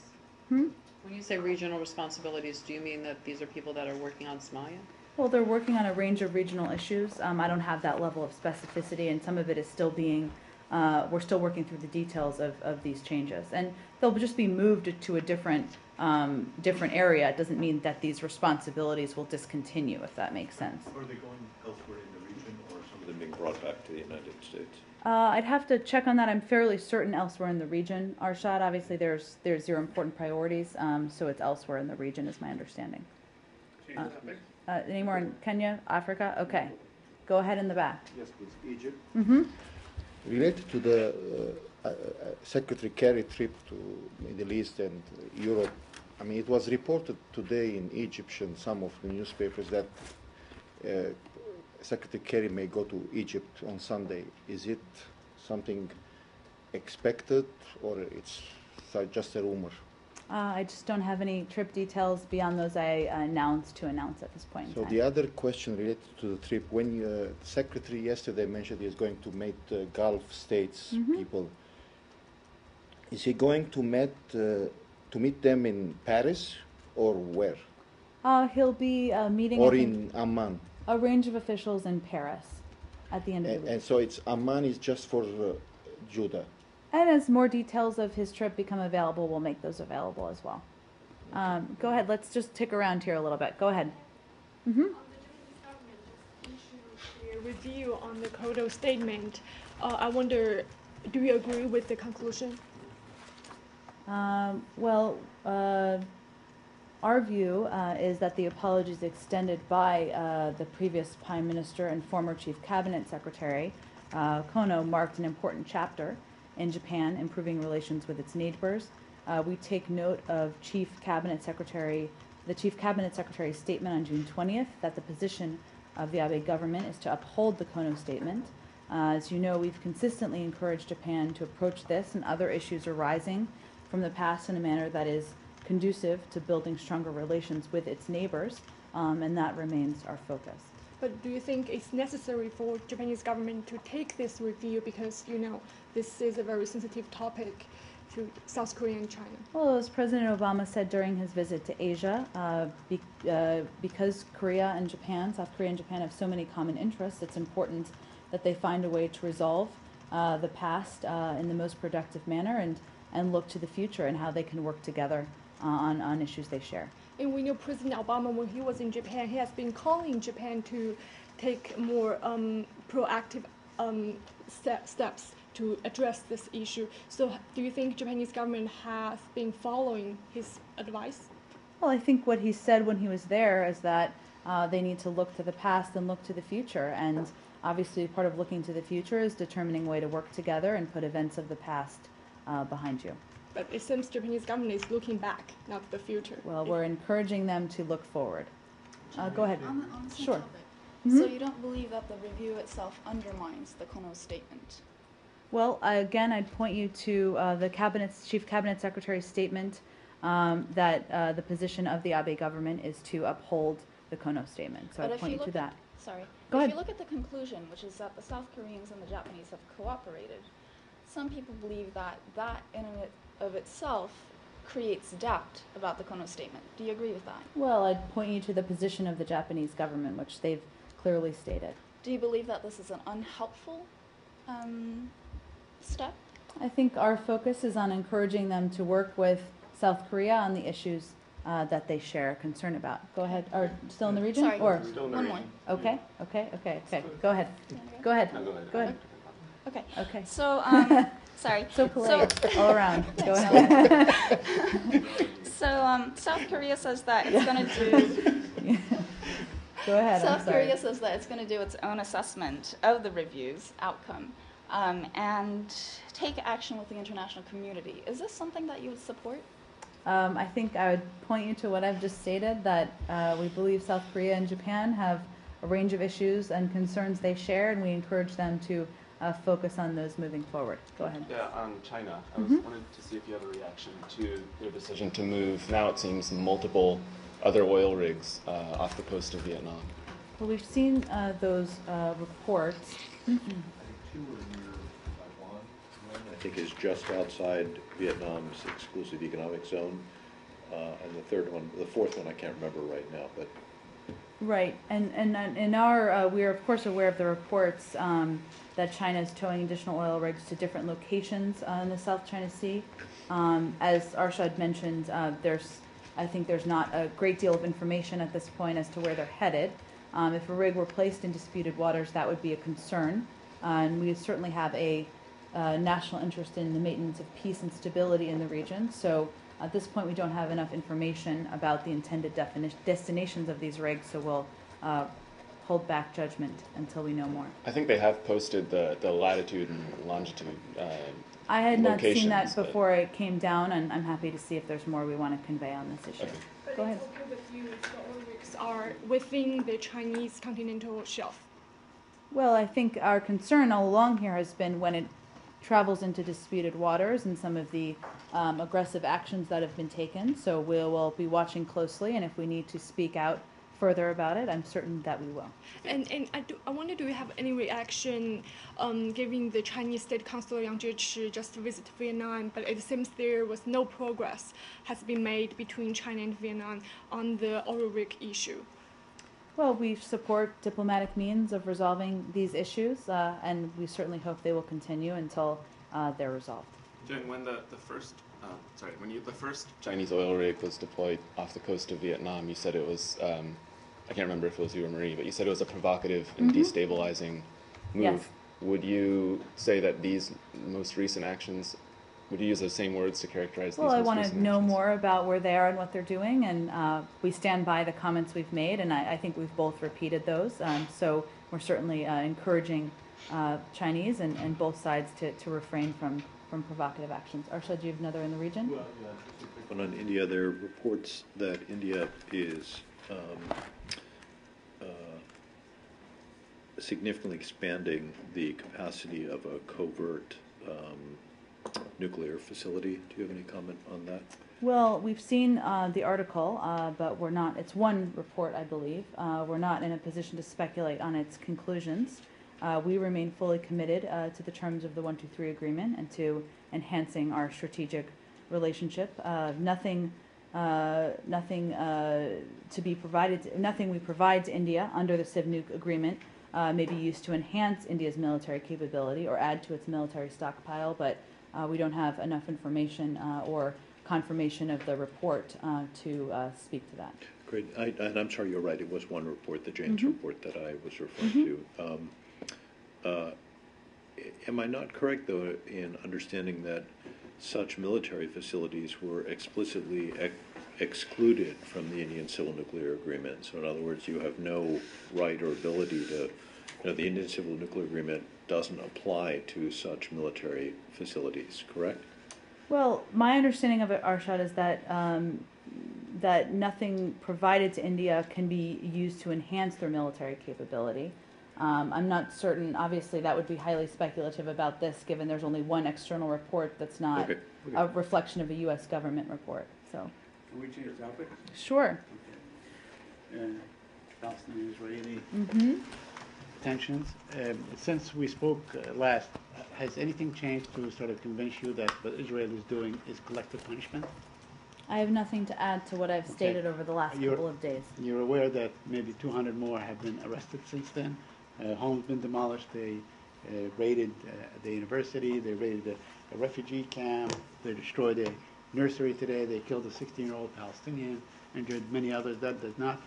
When you say regional responsibilities, do you mean that these are people that are working on Somalia? Well, they're working on a range of regional issues. I don't have that level of specificity, and some of it is still being, we're still working through the details of these changes. And they'll just be moved to a different area. It doesn't mean that these responsibilities will discontinue, if that makes sense. Are they going elsewhere in the region, or some of them being brought back to the United States? I'd have to check on that. I'm fairly certain elsewhere in the region. Arshad, obviously there's your important priorities, so it's elsewhere in the region is my understanding. Any more in Kenya, Africa? Okay. Go ahead in the back. Yes, please. Egypt. Mm-hmm. Related to the Secretary Kerry trip to Middle East and Europe, I mean, it was reported today in Egyptian, some of the newspapers, that Secretary Kerry may go to Egypt on Sunday. Is it something expected, or it's just a rumor? I just don't have any trip details beyond those I announced at this point in So time. the other question related to the trip, when the Secretary yesterday mentioned he is going to meet Gulf states people, is he going to meet them in Paris or where? He'll be meeting Or in Amman? a range of officials in Paris at the end of the week. And so it's Amman is just for Judah. And as more details of his trip become available, we'll make those available as well. Go ahead. Let's just tick around here a little bit. Go ahead. A review on the Kodo statement. I wonder, do you agree with the conclusion? Our view is that the apologies extended by the previous Prime Minister and former Chief Cabinet Secretary Kono marked an important chapter in Japan improving relations with its neighbors. We take note of the Chief Cabinet Secretary's statement on June 20th that the position of the Abe government is to uphold the Kono statement. As you know, we've consistently encouraged Japan to approach this and other issues arising from the past in a manner that is conducive to building stronger relations with its neighbors, and that remains our focus. But do you think it's necessary for Japanese government to take this review because, you know, this is a very sensitive topic to South Korea and China? Well, as President Obama said during his visit to Asia, because South Korea and Japan have so many common interests, it's important that they find a way to resolve the past in the most productive manner and look to the future and how they can work together on issues they share. And we know President Obama, when he was in Japan, he has been calling Japan to take more proactive steps to address this issue. So do you think Japanese government has been following his advice? Well, I think what he said when he was there is that they need to look to the past and look to the future. And obviously part of looking to the future is determining a way to work together and put events of the past behind you. But it seems Japanese government is looking back, not the future. Well, we're encouraging them to look forward. Go ahead. On the same Sure. topic. So you don't believe that the review itself undermines the Kono statement? Well, again, I'd point you to the Chief Cabinet Secretary's statement that the position of the Abe government is to uphold the Kono statement. So I'd point you to that. Go ahead. If you look at the conclusion, which is that the South Koreans and the Japanese have cooperated, some people believe that that in and of itself creates doubt about the Kono statement. Do you agree with that? Well, I'd point you to the position of the Japanese government, which they've clearly stated. Do you believe that this is an unhelpful step? I think our focus is on encouraging them to work with South Korea on the issues that they share a concern about. Go ahead. Are still in the region? Sorry, or one more. Okay. Go ahead. Go ahead. Go ahead. Okay. Okay. So, sorry. So polite all around. Go ahead. So, South Korea says that it's going to do. Go ahead. South Korea says that it's going to do its own assessment of the review's outcome and take action with the international community. Is this something that you would support? I think I would point you to what I've just stated, that we believe South Korea and Japan have a range of issues and concerns they share, and we encourage them to focus on those moving forward. Go ahead. Yeah, on China, I wanted to see if you have a reaction to their decision to move, now it seems, multiple other oil rigs off the coast of Vietnam. Well, we've seen those reports. Two are near Taiwan. One, I think, is just outside Vietnam's exclusive economic zone. And the fourth one, I can't remember right now, but. Right, and in our, we are of course aware of the reports that China is towing additional oil rigs to different locations in the South China Sea. As Arshad mentioned, I think there's not a great deal of information at this point as to where they're headed. If a rig were placed in disputed waters, that would be a concern, and we certainly have a national interest in the maintenance of peace and stability in the region. So at this point, we don't have enough information about the intended destinations of these rigs, so we'll hold back judgment until we know more. I think they have posted the latitude and longitude I had not seen that locations, but- before it came down, and I'm happy to see if there's more we want to convey on this issue. Okay. But Go ahead. it's okay with you if the oil rigs are within the Chinese continental shelf. Well, I think our concern all along here has been when it travels into disputed waters and some of the aggressive actions that have been taken. So we'll be watching closely, and if we need to speak out further about it, I'm certain that we will. And I wonder, do you have any reaction given the Chinese State Consul Yang Jiechi just visited Vietnam, but it seems there was no progress has been made between China and Vietnam on the oil rig issue? Well, we support diplomatic means of resolving these issues, and we certainly hope they will continue until they're resolved. Jen, when the first Chinese oil rig was deployed off the coast of Vietnam, you said it was I can't remember if it was you or Marie, but you said it was a provocative and destabilizing move. Yes. Would you say that these most recent actions, would you use those same words to characterize Well, these I most want to recent know actions? more about where they are and what they're doing, and we stand by the comments we've made, and I think we've both repeated those. So we're certainly encouraging Chinese and both sides to refrain from provocative actions. Arshad, do you have another in the region? Well, yeah, on India, there are reports that India is significantly expanding the capacity of a covert nuclear facility. Do you have any comment on that? Well, we've seen the article, but we're not, it's one report, I believe. We're not in a position to speculate on its conclusions. We remain fully committed to the terms of the 123 agreement and to enhancing our strategic relationship. Nothing to be provided, nothing we provide to India under the Sivnuc agreement may be used to enhance India's military capability or add to its military stockpile, but we don't have enough information or confirmation of the report to speak to that. Great. And I'm sorry, you're right. It was one report, the James report that I was referring to. Am I not correct, though, in understanding that such military facilities were explicitly excluded from the Indian Civil Nuclear Agreement? So in other words, you have no right or ability to, the Indian Civil Nuclear Agreement doesn't apply to such military facilities, correct? Well, my understanding of it, Arshad, is that that nothing provided to India can be used to enhance their military capability. I'm not certain, obviously that would be highly speculative about this, given there's only one external report that's not a reflection of a U.S. government report. So. Can we change the topic? Sure. Okay. Palestinian-Israeli tensions. Since we spoke last, has anything changed to sort of convince you that what Israel is doing is collective punishment? I have nothing to add to what I've stated over the last couple of days. You're aware that maybe 200 more have been arrested since then? Homes been demolished. They raided the university. They raided a refugee camp. They destroyed a nursery today. They killed a 16-year-old Palestinian, injured many others. That does not,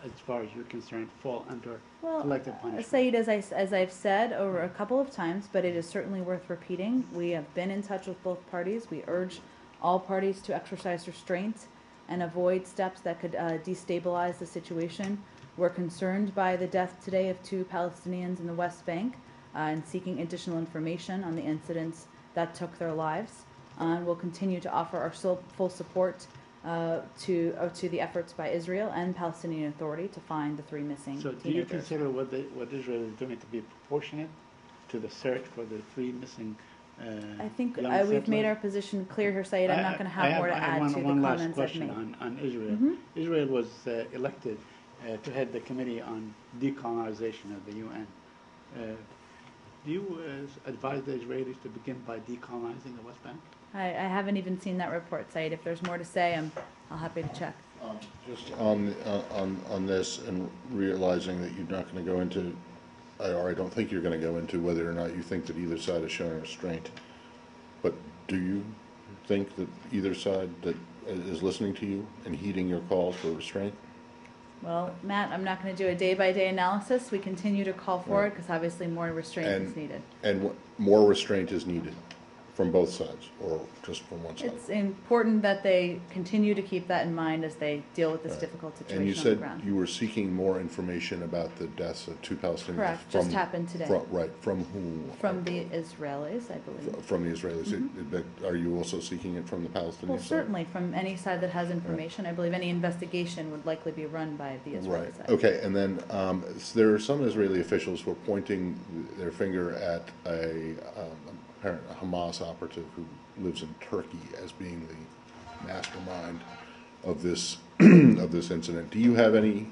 as far as you're concerned, fall under collective punishment. Saeed, as I've said over a couple of times, but it is certainly worth repeating, we have been in touch with both parties. We urge all parties to exercise restraint and avoid steps that could destabilize the situation. We're concerned by the death today of 2 Palestinians in the West Bank and seeking additional information on the incidents that took their lives. And we'll continue to offer our full support to the efforts by Israel and Palestinian Authority to find the 3 missing So teenagers. do you consider what Israel is doing to be proportionate to the search for the 3 missing I think young we've settlers? made our position clear here, Saeed. I'm not going to have more to add to the one last comments I've question made. on Israel. Israel was elected to head the Committee on Decolonization of the UN. Do you advise the Israelis to begin by decolonizing the West Bank? I haven't even seen that report, Saeed. If there's more to say, I'll happy to check. Just on this and realizing that you're not going to go into, or I don't think you're going to go into whether or not you think that either side is showing restraint. But do you think that either side that is listening to you and heeding your calls for restraint? Well, Matt, I'm not going to do a day-by-day analysis. We continue to call for it because obviously more restraint is needed. And more restraint is needed from both sides, or just from one side? It's important that they continue to keep that in mind as they deal with this Right. difficult situation And you on the said ground. you were seeking more information about the deaths of 2 Palestinians. Correct, just happened today. Right, from whom? From the Israelis, I believe. From the Israelis. But are you also seeking it from the Palestinians? Well, certainly, from any side that has information. I believe any investigation would likely be run by the Israeli Right. side. Okay, and then there are some Israeli officials who are pointing their finger at a apparent Hamas operative who lives in Turkey as being the mastermind of this of this incident. Do you have any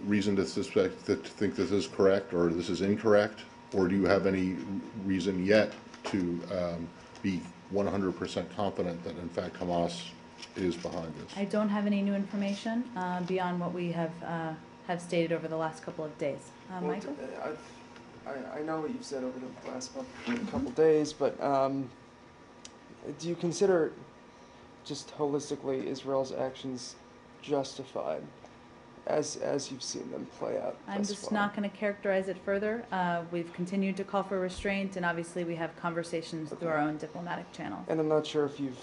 reason to suspect to think this is correct or this is incorrect, or do you have any reason yet to be 100% confident that in fact Hamas is behind this? I don't have any new information beyond what we have stated over the last couple of days. Michael? I know what you've said over the last couple days, but do you consider just holistically Israel's actions justified as you've seen them play out? I'm just not going to characterize it further. We've continued to call for restraint, and obviously we have conversations through our own diplomatic channels. And I'm not sure if you've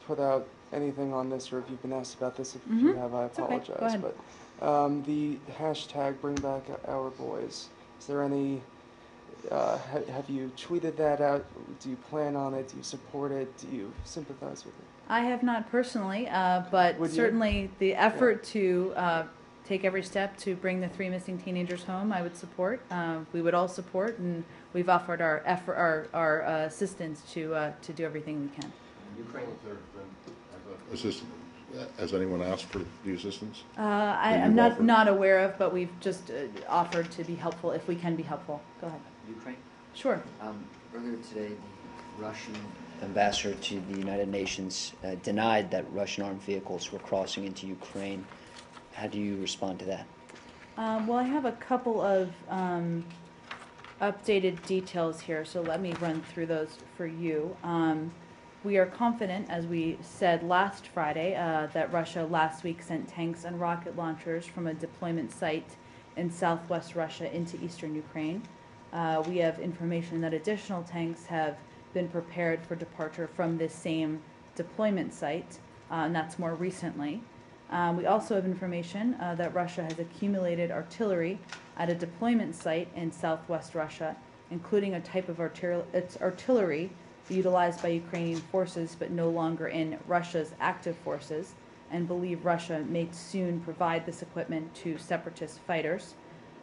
put out anything on this or if you've been asked about this. If you have, I apologize. Okay. Go ahead. But the hashtag Bring Back Our Boys, is there any, have you tweeted that out? Do you plan on it? Do you support it? Do you sympathize with it? I have not personally, but certainly the effort to take every step to bring the 3 missing teenagers home, I would support. We would all support, and we've offered our assistance to do everything we can. Ukraine, has anyone asked for the assistance? I'm not aware of, but we've just offered to be helpful if we can be helpful. Go ahead. Ukraine? Sure. Earlier today, the Russian ambassador to the United Nations denied that Russian armed vehicles were crossing into Ukraine. How do you respond to that? Well, I have a couple of updated details here, so let me run through those for you. We are confident, as we said last Friday, that Russia last week sent tanks and rocket launchers from a deployment site in southwest Russia into eastern Ukraine. We have information that additional tanks have been prepared for departure from this same deployment site, and that's more recently. We also have information that Russia has accumulated artillery at a deployment site in southwest Russia, including a type of artillery utilized by Ukrainian forces but no longer in Russia's active forces, and believe Russia may soon provide this equipment to separatist fighters.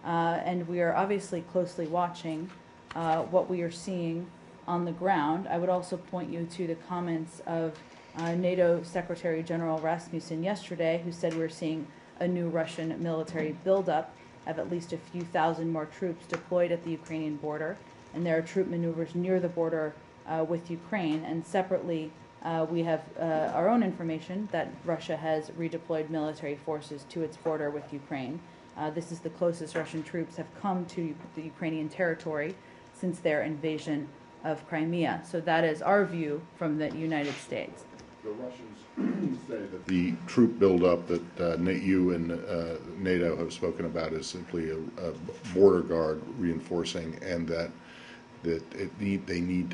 And we are obviously closely watching what we are seeing on the ground. I would also point you to the comments of NATO Secretary General Rasmussen yesterday, who said we're seeing a new Russian military buildup of at least a few thousand more troops deployed at the Ukrainian border, and there are troop maneuvers near the border with Ukraine. And separately, we have our own information that Russia has redeployed military forces to its border with Ukraine. This is the closest Russian troops have come to the Ukrainian territory since their invasion of Crimea. So that is our view from the United States. The Russians say that the troop buildup that you and NATO have spoken about is simply a border guard reinforcing, and that they need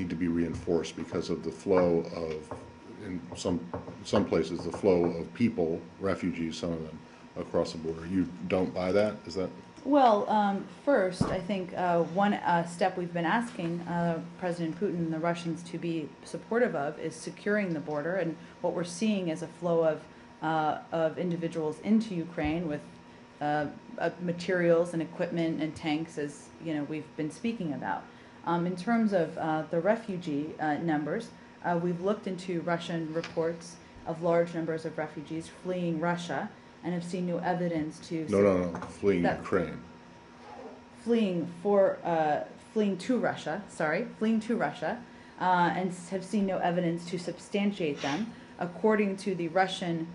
to be reinforced because of the flow of, in some places, the flow of people, refugees, some of them, across the border. You don't buy that? Is that? Well, first, I think one step we've been asking President Putin and the Russians to be supportive of is securing the border, and what we're seeing is a flow of individuals into Ukraine with materials and equipment and tanks, as we've been speaking about. In terms of the refugee numbers, we've looked into Russian reports of large numbers of refugees fleeing Russia, and have seen no evidence to fleeing Ukraine. Fleeing to Russia, and have seen no evidence to substantiate them. According to the Russian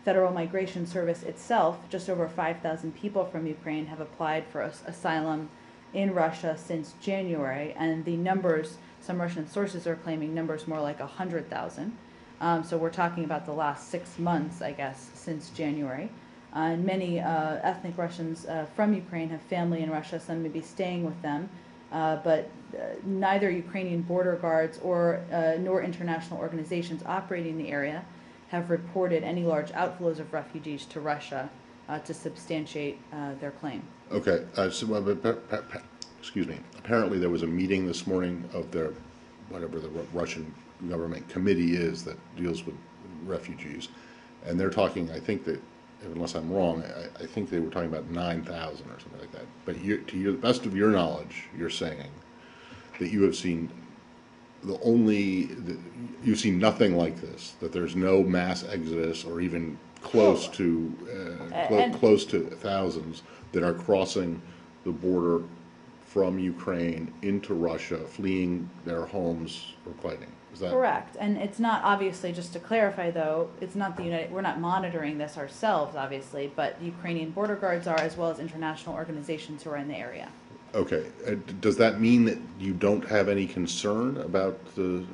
Federal Migration Service itself, just over 5,000 people from Ukraine have applied for asylum in Russia since January, and the numbers, some Russian sources are claiming numbers more like 100,000. So we're talking about the last 6 months, I guess, since January. And many ethnic Russians from Ukraine have family in Russia. Some may be staying with them. but neither Ukrainian border guards or nor international organizations operating in the area have reported any large outflows of refugees to Russia to substantiate their claim. Okay, excuse me. Apparently there was a meeting this morning of their, whatever the Russian government committee is that deals with refugees, and they're talking, I think that, unless I'm wrong, I think they were talking about 9,000 or something like that. But you, to the best of your knowledge, you're saying that you have seen you've seen nothing like this, that there's no mass exodus or even close to close to thousands that are crossing the border from Ukraine into Russia, fleeing their homes or fighting. Is that correct? And it's not, obviously, just to clarify though, it's not we're not monitoring this ourselves, obviously, but Ukrainian border guards are, as well as international organizations who are in the area. Okay. Does that mean that you don't have any concern about the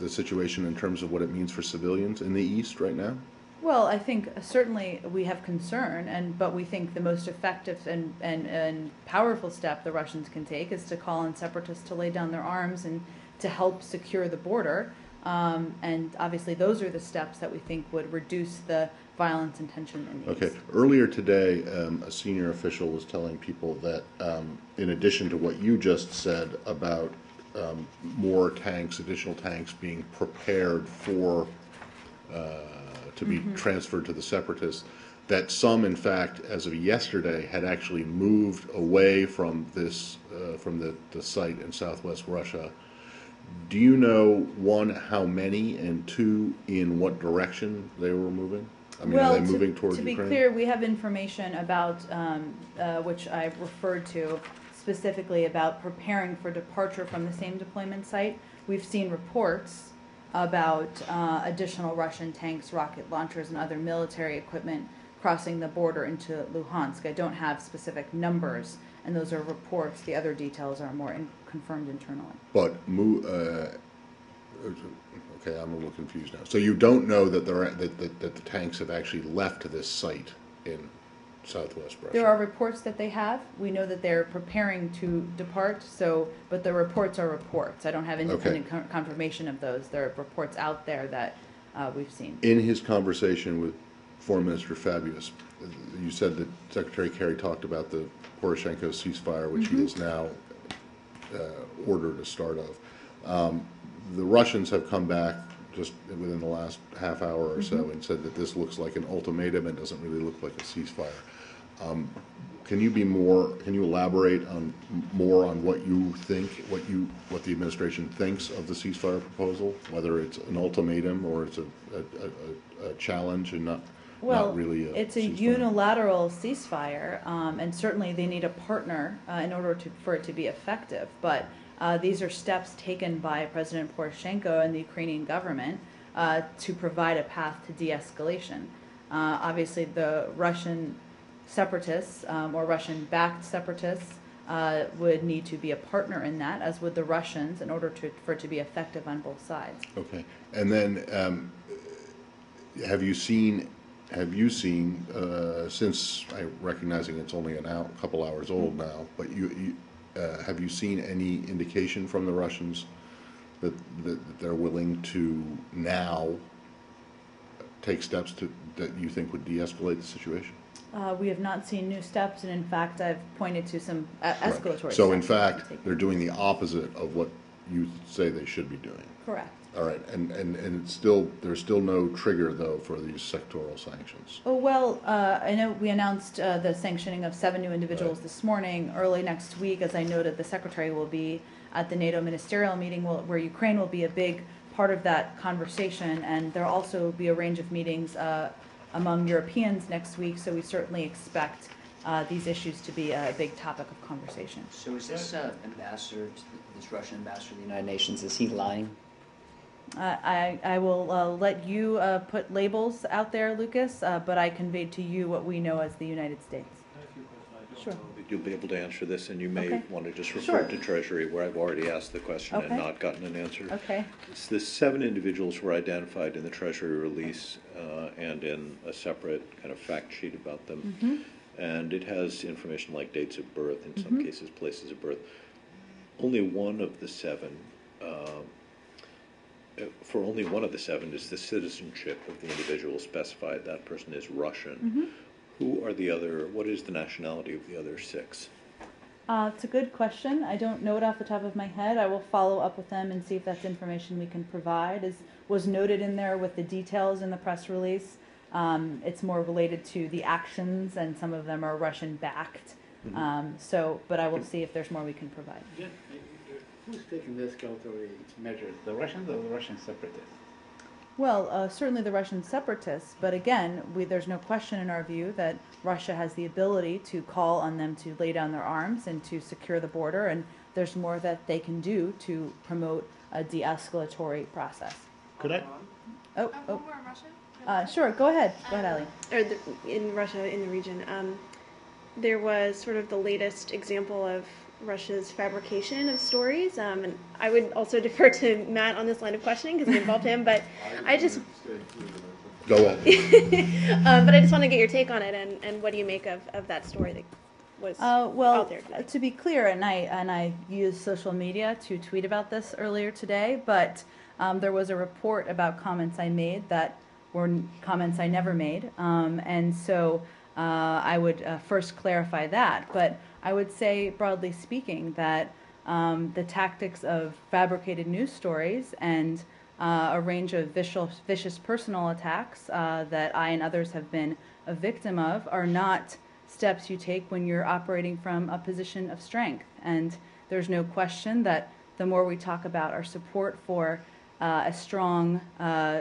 situation in terms of what it means for civilians in the East right now? Well, I think certainly we have concern, but we think the most effective and powerful step the Russians can take is to call on separatists to lay down their arms and to help secure the border. And obviously those are the steps that we think would reduce the violence and tension in the East. Okay. Earlier today, a senior official was telling people that in addition to what you just said about more tanks, additional tanks being prepared for to be transferred to the separatists, that some, in fact, as of yesterday, had actually moved away from this, from the site in southwest Russia. Do you know, one, how many, and two, in what direction they were moving? I mean, well, are they moving towards Ukraine? To be clear, we have information about, which I referred to specifically about preparing for departure from the same deployment site. We've seen reports about additional Russian tanks, rocket launchers, and other military equipment crossing the border into Luhansk. I don't have specific numbers, and those are reports. The other details are more confirmed internally. But okay, I'm a little confused now. So you don't know that that the tanks have actually left to this site in southwest Russia? There are reports that they have. We know that they're preparing to depart. But the reports are reports. I don't have independent confirmation of those. There are reports out there that we've seen. In his conversation with Foreign Minister Fabius, you said that Secretary Kerry talked about the Poroshenko ceasefire, which he has now ordered a start of. The Russians have come back just within the last half hour or so and said that this looks like an ultimatum and doesn't really look like a ceasefire. Can you elaborate on more on what you think, what the administration thinks of the ceasefire proposal, whether it's an ultimatum or it's a challenge and not really a it's a ceasefire? unilateral ceasefire, and certainly they need a partner in order for it to be effective. But these are steps taken by President Poroshenko and the Ukrainian government to provide a path to de-escalation. Obviously, the Russian separatists or Russian-backed separatists would need to be a partner in that, as would the Russians, in order for it to be effective on both sides. Okay. And then have you seen, since recognizing it's only a couple hours old now, but have you seen any indication from the Russians that they're willing to now take steps that you think would de-escalate the situation? We have not seen new steps, and in fact, I've pointed to some escalatory steps. So in fact, they're doing the opposite of what you say they should be doing. Correct. All right, and it's there's still no trigger though for these sectoral sanctions. Oh well, I know we announced the sanctioning of 7 new individuals this morning. Early next week, as I noted, the Secretary will be at the NATO ministerial meeting, where Ukraine will be a big part of that conversation, and there'll also be a range of meetings among Europeans next week. So we certainly expect these issues to be a big topic of conversation. So is this ambassador, this Russian ambassador to the United Nations, is he lying? I will let you put labels out there, Lucas, but I conveyed to you what we know as the United States. Sure. You'll be able to answer this, and you may want to just refer to Treasury, where I've already asked the question and not gotten an answer. Okay. The 7 individuals were identified in the Treasury release and in a separate kind of fact sheet about them. and it has information like dates of birth, in some cases places of birth. Only one of the seven, for only one of the seven is the citizenship of the individual specified. That person is Russian. Who are the other, what is the nationality of the other six? It's a good question. I don't know it off the top of my head. I will follow up with them and see if that's information we can provide. As was noted in there with the details in the press release, it's more related to the actions, and some of them are Russian-backed. But I will see if there's more we can provide. Jen, who's taking the escalatory measures, the Russians or the Russian separatists? Well, certainly the Russian separatists, but again, there's no question in our view that Russia has the ability to call on them to lay down their arms and to secure the border, and there's more that they can do to promote a de-escalatory process. Could I? Oh. Sure, go ahead. Go ahead, Ali. In Russia, in the region, there was sort of the latest example of Russia's fabrication of stories, and I would also defer to Matt on this line of questioning because it involved him, but I just Go on. but I just want to get your take on it, and what do you make of that story that was out there today? To be clear, and I used social media to tweet about this earlier today, but there was a report about comments I made that were comments I never made, and so I would first clarify that, but I would say, broadly speaking, that the tactics of fabricated news stories and a range of vicious personal attacks that I and others have been a victim of are not steps you take when you're operating from a position of strength. And there's no question that the more we talk about our support for a strong,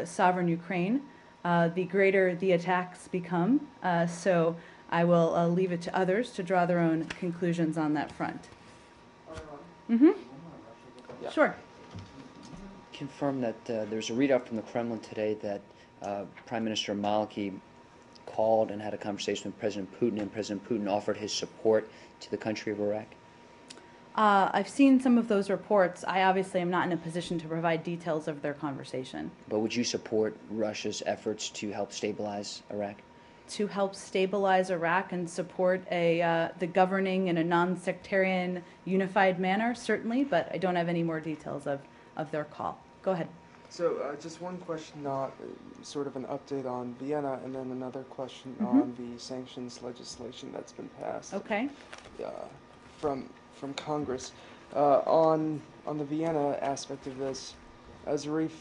sovereign Ukraine, the greater the attacks become. So I will leave it to others to draw their own conclusions on that front. Yeah. Sure. Confirm that there's a readout from the Kremlin today that Prime Minister Maliki called and had a conversation with President Putin, and President Putin offered his support to the country of Iraq. I've seen some of those reports. I obviously am not in a position to provide details of their conversation. But would you support Russia's efforts to help stabilize Iraq? To help stabilize Iraq and support the governing in a non-sectarian, unified manner, certainly, but I don't have any more details of their call. Go ahead. So just one question, sort of an update on Vienna, and then another question on the sanctions legislation that's been passed. Okay. From Congress. On the Vienna aspect of this, Zarif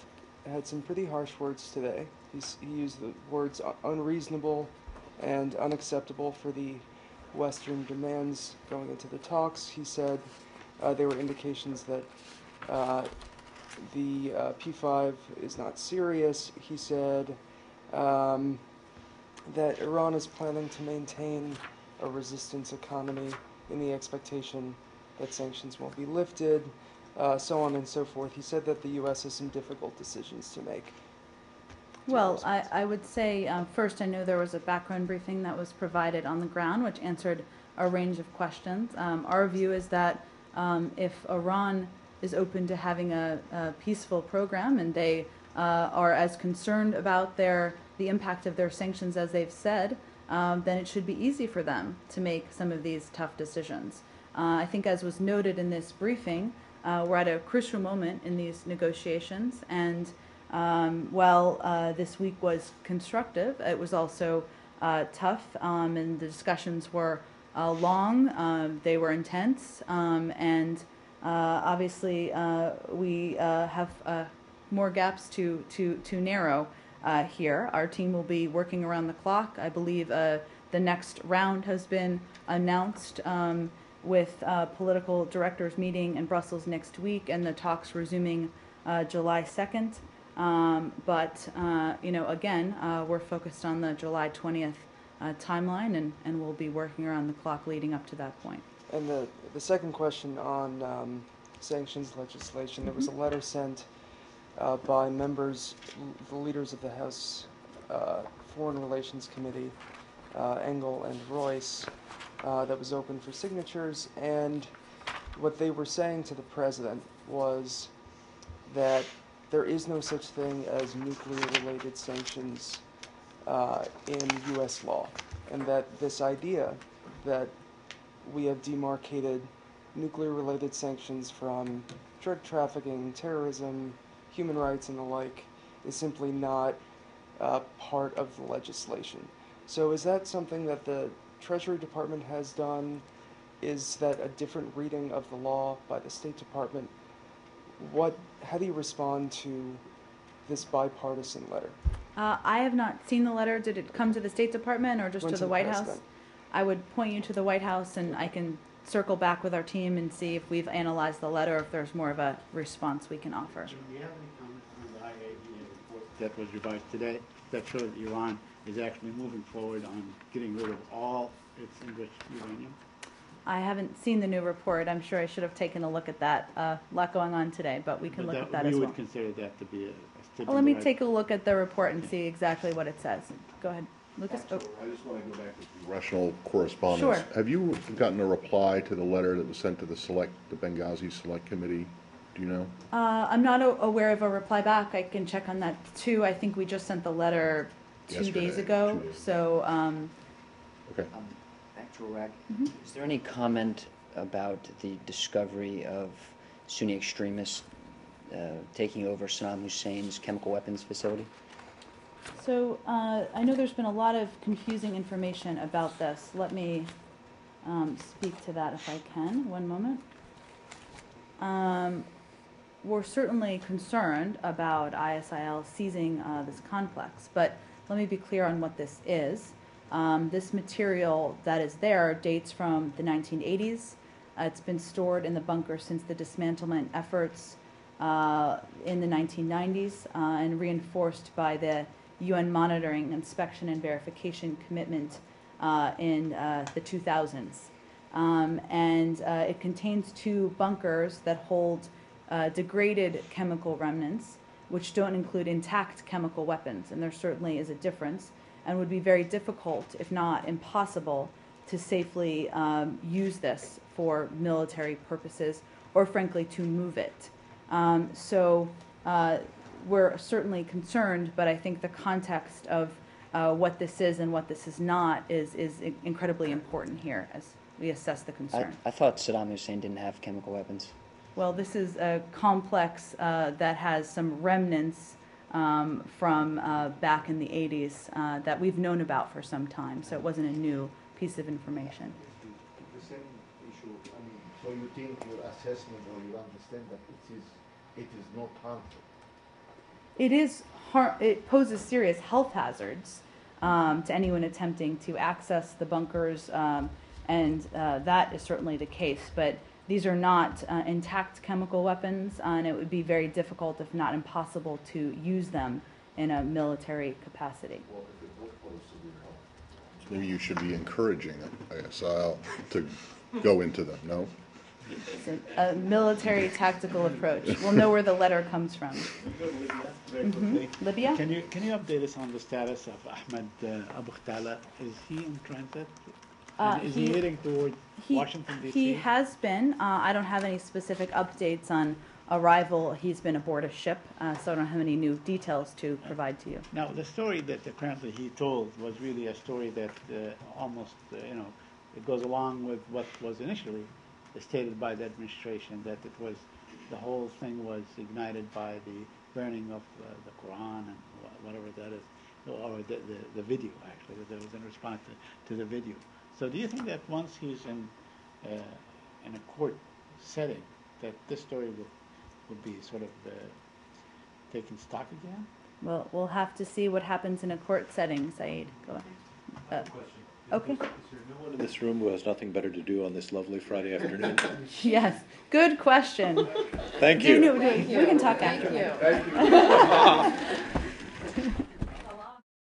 had some pretty harsh words today. He used the words unreasonable and unacceptable for the Western demands going into the talks. He said there were indications that the P5 is not serious. He said that Iran is planning to maintain a resistance economy in the expectation that sanctions won't be lifted, so on and so forth. He said that the U.S. has some difficult decisions to make. Well, I would say, first, I know there was a background briefing that was provided on the ground, which answered a range of questions. Our view is that if Iran is open to having a peaceful program, and they are as concerned about the impact of their sanctions as they've said, then it should be easy for them to make some of these tough decisions. I think, as was noted in this briefing, we're at a crucial moment in these negotiations, and while this week was constructive, it was also tough, and the discussions were long, they were intense, and obviously we have more gaps to narrow here. Our team will be working around the clock. I believe the next round has been announced with political directors meeting in Brussels next week, and the talks resuming July 2nd. But again, we're focused on the July 20th timeline, and we'll be working around the clock leading up to that point. And the second question on sanctions legislation, there was a letter sent by members, the leaders of the House Foreign Relations Committee, Engel and Royce, that was open for signatures, and what they were saying to the president was that there is no such thing as nuclear-related sanctions in U.S. law. and that this idea that we have demarcated nuclear-related sanctions from drug trafficking, terrorism, human rights, and the like is simply not part of the legislation. So is that something that the Treasury Department has done? Is that a different reading of the law by the State Department? How do you respond to this bipartisan letter? I have not seen the letter. Did it come to the State Department or just Went to to the the White House? President. I would point you to the White House, and I can circle back with our team and see if we've analyzed the letter, if there's more of a response we can offer. Do you have any comments on the IAEA report that was revised today that shows Iran is actually moving forward on getting rid of all its enriched uranium? I haven't seen the new report. I'm sure I should have taken a look at that. A lot going on today, but we can look at that as We well. would consider that to be a step Well, let in the me right- take a look at the report and see exactly what it says. Go ahead, Lucas. Oh. I just want to go back to congressional correspondence. Sure. Have you gotten a reply to the letter that was sent to the Benghazi Select Committee? Do you know? I'm not aware of a reply back. I can check on that too. I think we just sent the letter 2 days ago. So, Okay. Back to Iraq. Is there any comment about the discovery of Sunni extremists taking over Saddam Hussein's chemical weapons facility? So I know there's been a lot of confusing information about this. Let me speak to that if I can. One moment. We're certainly concerned about ISIL seizing this complex, but let me be clear on what this is. This material that is there dates from the 1980s. It's been stored in the bunker since the dismantlement efforts in the 1990s and reinforced by the UN monitoring, inspection, and verification commitment in the 2000s. It contains 2 bunkers that hold degraded chemical remnants, which don't include intact chemical weapons, and there certainly is a difference, and would be very difficult, if not impossible, to safely use this for military purposes, or frankly to move it. We're certainly concerned, but I think the context of what this is and what this is not is incredibly important here as we assess the concern. I thought Saddam Hussein didn't have chemical weapons. Well, this is a complex that has some remnants from back in the 80s that we've known about for some time, so it wasn't a new piece of information. The same issue, I mean, so you think your assessment or you understand that it is not harmful? It poses serious health hazards to anyone attempting to access the bunkers, and that is certainly the case. But these are not intact chemical weapons, and it would be very difficult, if not impossible, to use them in a military capacity. Maybe you should be encouraging ISIL to go into them, no? It's a military tactical approach. We'll know where the letter comes from. Very quickly. Libya? Can you update us on the status of Ahmed Abu Khtala? Is he in transit? Is he heading toward Washington, D.C.? He has been. I don't have any specific updates on arrival. He's been aboard a ship, so I don't have any new details to provide to you. Now, the story that apparently he told was really a story that almost, it goes along with what was initially stated by the administration, that it was, the whole thing was ignited by the burning of the Quran and whatever that is, or the video, actually, that there was in response to the video. So do you think that once he's in a court setting, that this story would be sort of taken stock again? Well, we'll have to see what happens in a court setting, Saeed. Go ahead. Okay. Is there no one in this room who has nothing better to do on this lovely Friday afternoon? Yes. Good question. Thank you. We can talk after. Thank you.